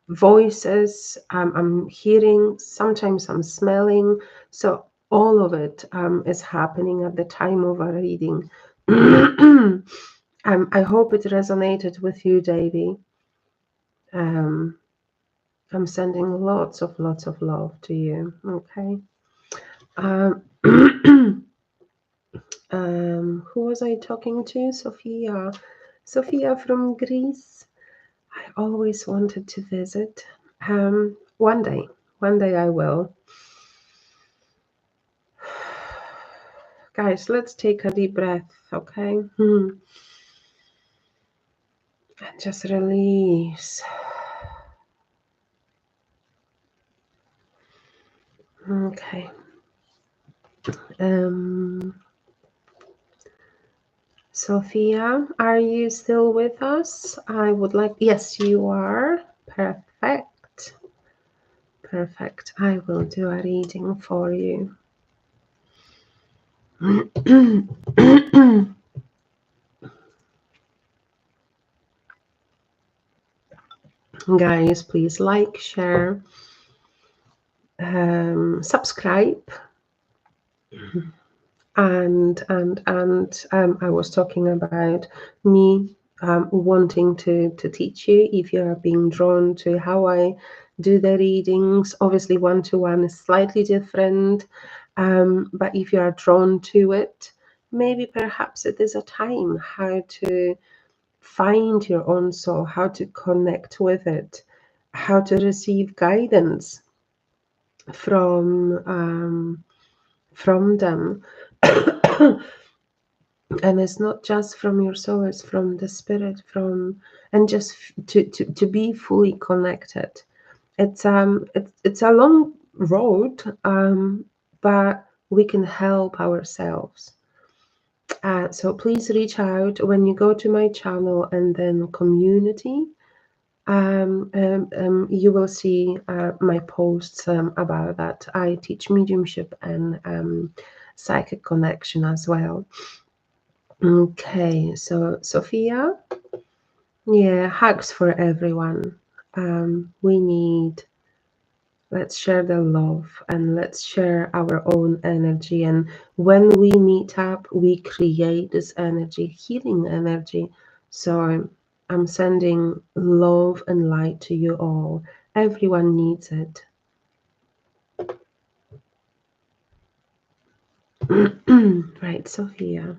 voices. I'm hearing, sometimes I'm smelling. So all of it is happening at the time of a reading. I hope it resonated with you, Davy. I'm sending lots of love to you. Okay. Who was I talking to? Sophia. Sophia from Greece. I always wanted to visit. One day I will. Guys, let's take a deep breath, okay? And just release. Okay. Sophia, are you still with us? I would like, yes, you are. Perfect. Perfect. I will do a reading for you. Guys, please like, share, subscribe. And I was talking about me wanting to teach you. If you are being drawn to how I do the readings, obviously one-to-one is slightly different, but if you are drawn to it, maybe perhaps it is a time how to find your own soul, how to connect with it, how to receive guidance from them. And it's not just from your soul, it's from the spirit, and just to be fully connected. It's a long road, but we can help ourselves. So please reach out when you go to my channel and then community. You will see my posts about that. I teach mediumship and psychic connection as well. Okay, so Sophia, yeah, hugs for everyone. We need, let's share the love and let's share our own energy. And when we meet up, we create this energy, healing energy. So I'm sending love and light to you all. Everyone needs it. Right, Sophia.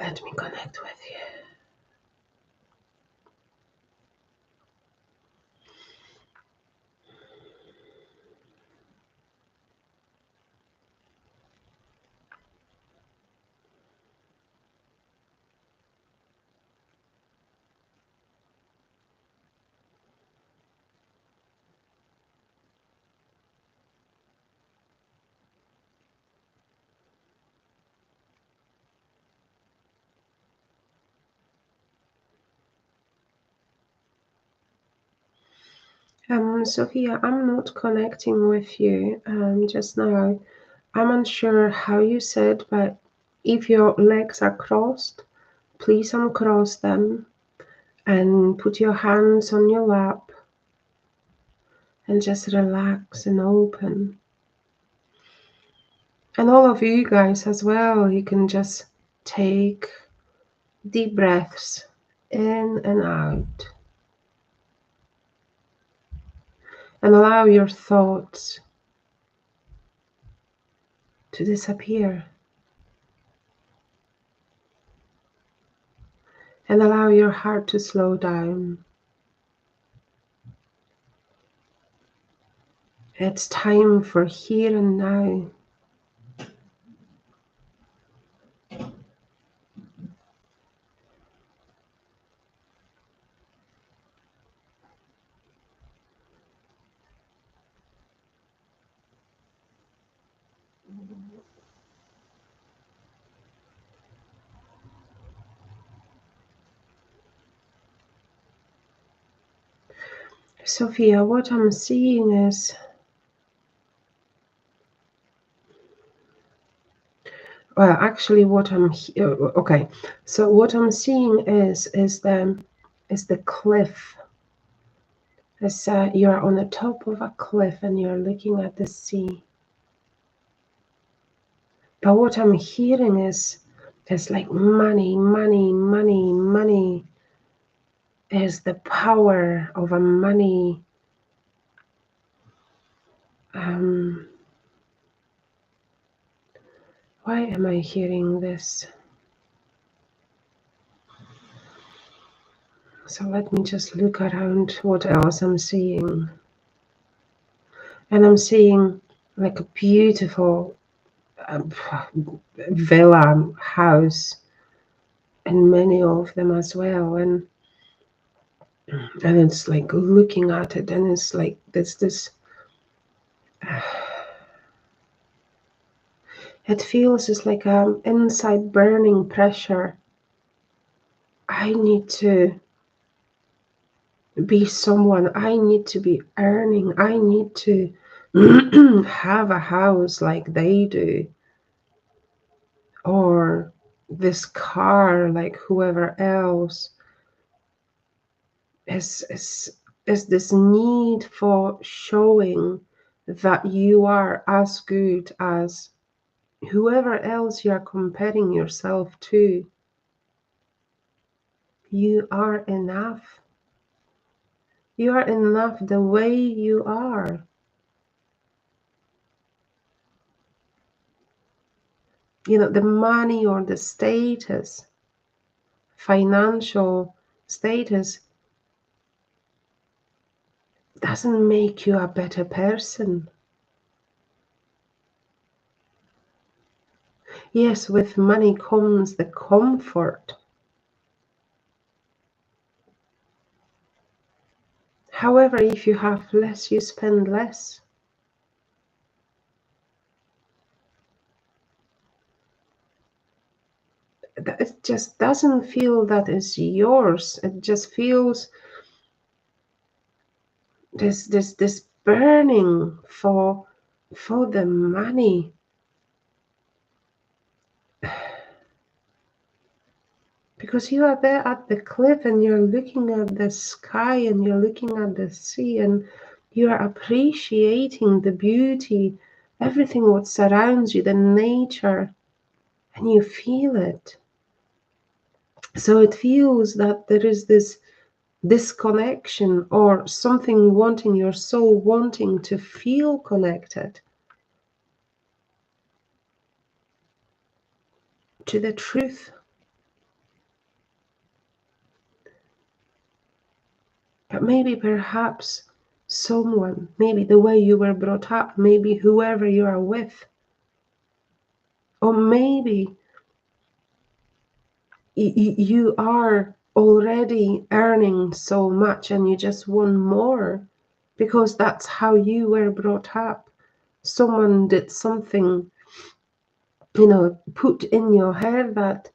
Let me connect with you. Sophia, I'm not connecting with you just now. I'm unsure how you said, but if your legs are crossed, please uncross them and put your hands on your lap and just relax and open. And all of you guys as well, you can just take deep breaths in and out and allow your thoughts to disappear and allow your heart to slow down. It's time for here and now. Sophia, what I'm seeing is, well, actually, okay. So what I'm seeing is the cliff. As you're on the top of a cliff and you're looking at the sea. But what I'm hearing is like money, money, money, money. Is the power of a money. Why am I hearing this? So let me just look around what else I'm seeing. And I'm seeing like a beautiful villa house and many of them as well. And it's like looking at it and it's like this it feels just like inside burning pressure. I need to be someone. I need to be earning. I need to have a house like they do, or this car like whoever else. Is this need for showing that you are as good as whoever else you are comparing yourself to. You are enough. You are enough the way you are. You know, the money or the status, financial status, doesn't make you a better person. Yes, with money comes the comfort. However, if you have less, you spend less. It just doesn't feel that it's yours. It just feels this burning for the money. Because you are there at the cliff and you're looking at the sky and you're looking at the sea and you're appreciating the beauty, everything what surrounds you, the nature, and you feel it. So it feels that there is this disconnection or something wanting, your soul wanting to feel connected to the truth. But maybe perhaps someone, maybe the way you were brought up, maybe whoever you are with, or maybe you are already earning so much and you just want more because that's how you were brought up. Someone did something, put in your head that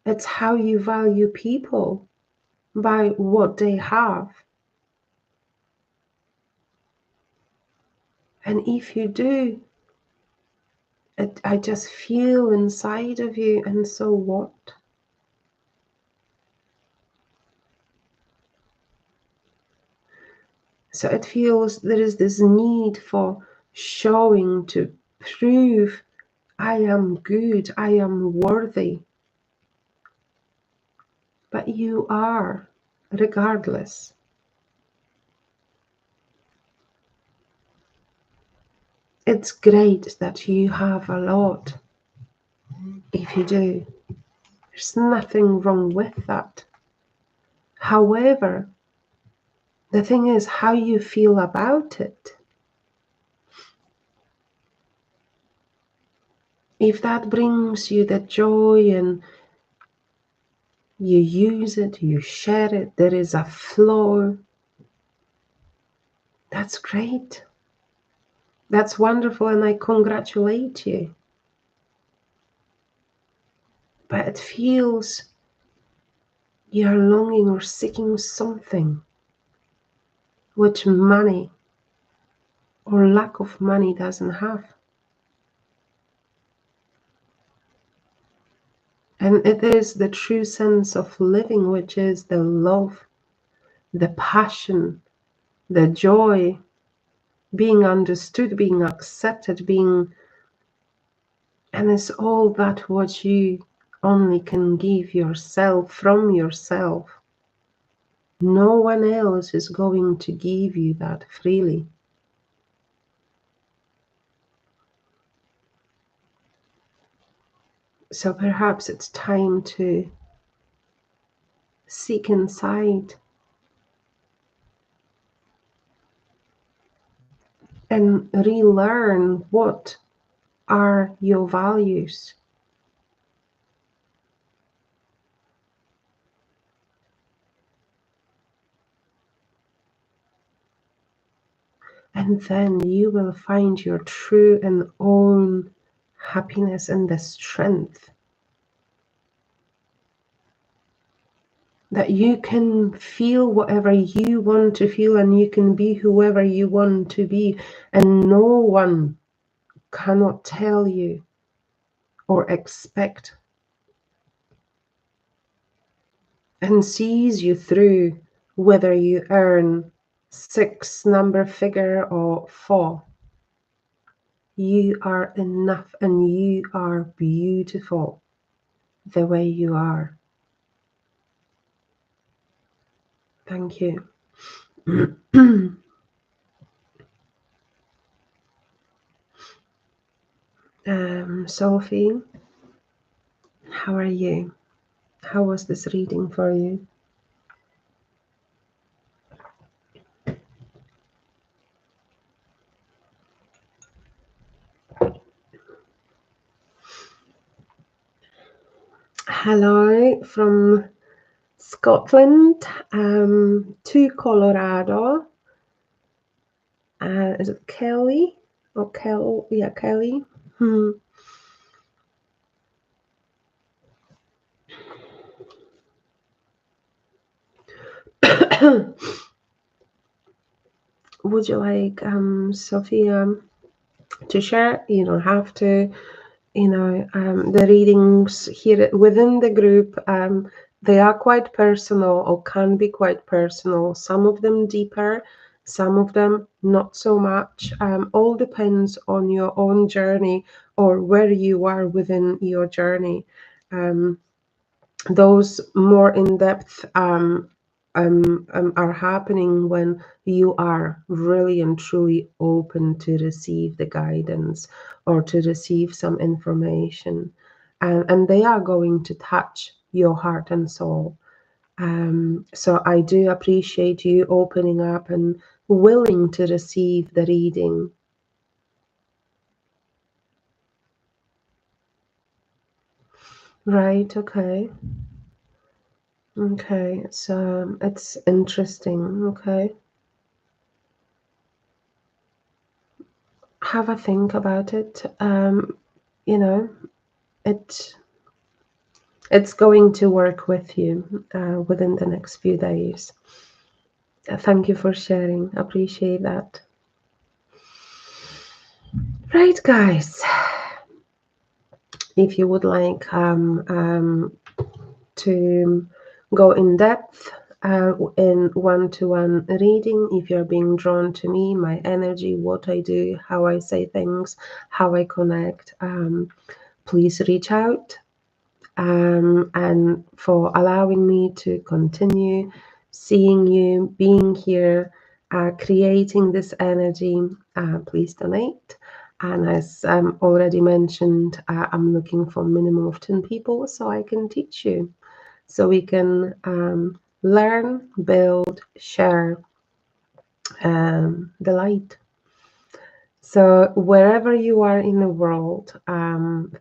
it's how you value people, by what they have. And if you do, I just feel inside of you, and so what? So it feels there is this need for showing, to prove I am good, I am worthy. But you are, regardless. It's great that you have a lot. If you do, there's nothing wrong with that. However, the thing is how you feel about it. If that brings you the joy and you use it, you share it, there is a flow, that's great. That's wonderful, and I congratulate you. But it feels you're longing or seeking something which money or lack of money doesn't have. And it is the true sense of living, which is the love, the passion, the joy, being understood, being accepted, and it's all that what you only can give yourself, from yourself. No one else is going to give you that freely. So perhaps it's time to seek inside and relearn what are your values. And then you will find your true and own happiness and the strength that you can feel whatever you want to feel and you can be whoever you want to be, and no one cannot tell you or expect and sees you through whether you earn 6 number figure or 4. You are enough and you are beautiful the way you are. Thank you. Sophie, how are you? How was this reading for you? Hello from Scotland to Colorado. Is it Kelly? Or Kel? Yeah, Kelly. Would you like Sophia to share? You don't have to. The readings here within the group, they are quite personal or can be quite personal. Some of them deeper, some of them not so much. All depends on your own journey or where you are within your journey. Those more in depth are happening when you are really and truly open to receive the guidance or to receive some information, and they are going to touch your heart and soul. So I do appreciate you opening up and willing to receive the reading. Right, okay. Okay, so it's interesting, okay. Have a think about it. You know, it it's going to work with you within the next few days. Thank you for sharing. Appreciate that. Right, guys. If you would like to go in depth in one-to-one reading, if you're being drawn to me, my energy, what I do, how I say things, how I connect, please reach out. And for allowing me to continue seeing you, being here, creating this energy, please donate. And as already mentioned, I'm looking for a minimum of 10 people so I can teach you. So we can learn, build, share the light. So wherever you are in the world,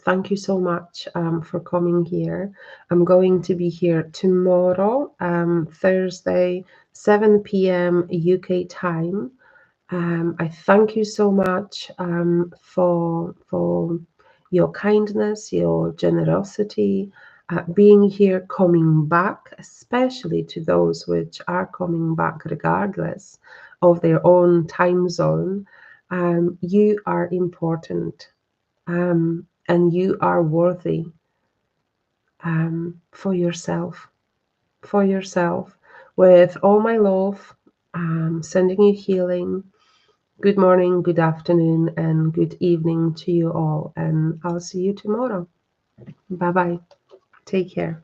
thank you so much for coming here. I'm going to be here tomorrow, Thursday, 7 p.m. UK time. I thank you so much for your kindness, your generosity, being here, coming back, especially to those which are coming back regardless of their own time zone. You are important and you are worthy for yourself. For yourself. With all my love, sending you healing. Good morning, good afternoon, and good evening to you all. And I'll see you tomorrow. Bye bye. Take care.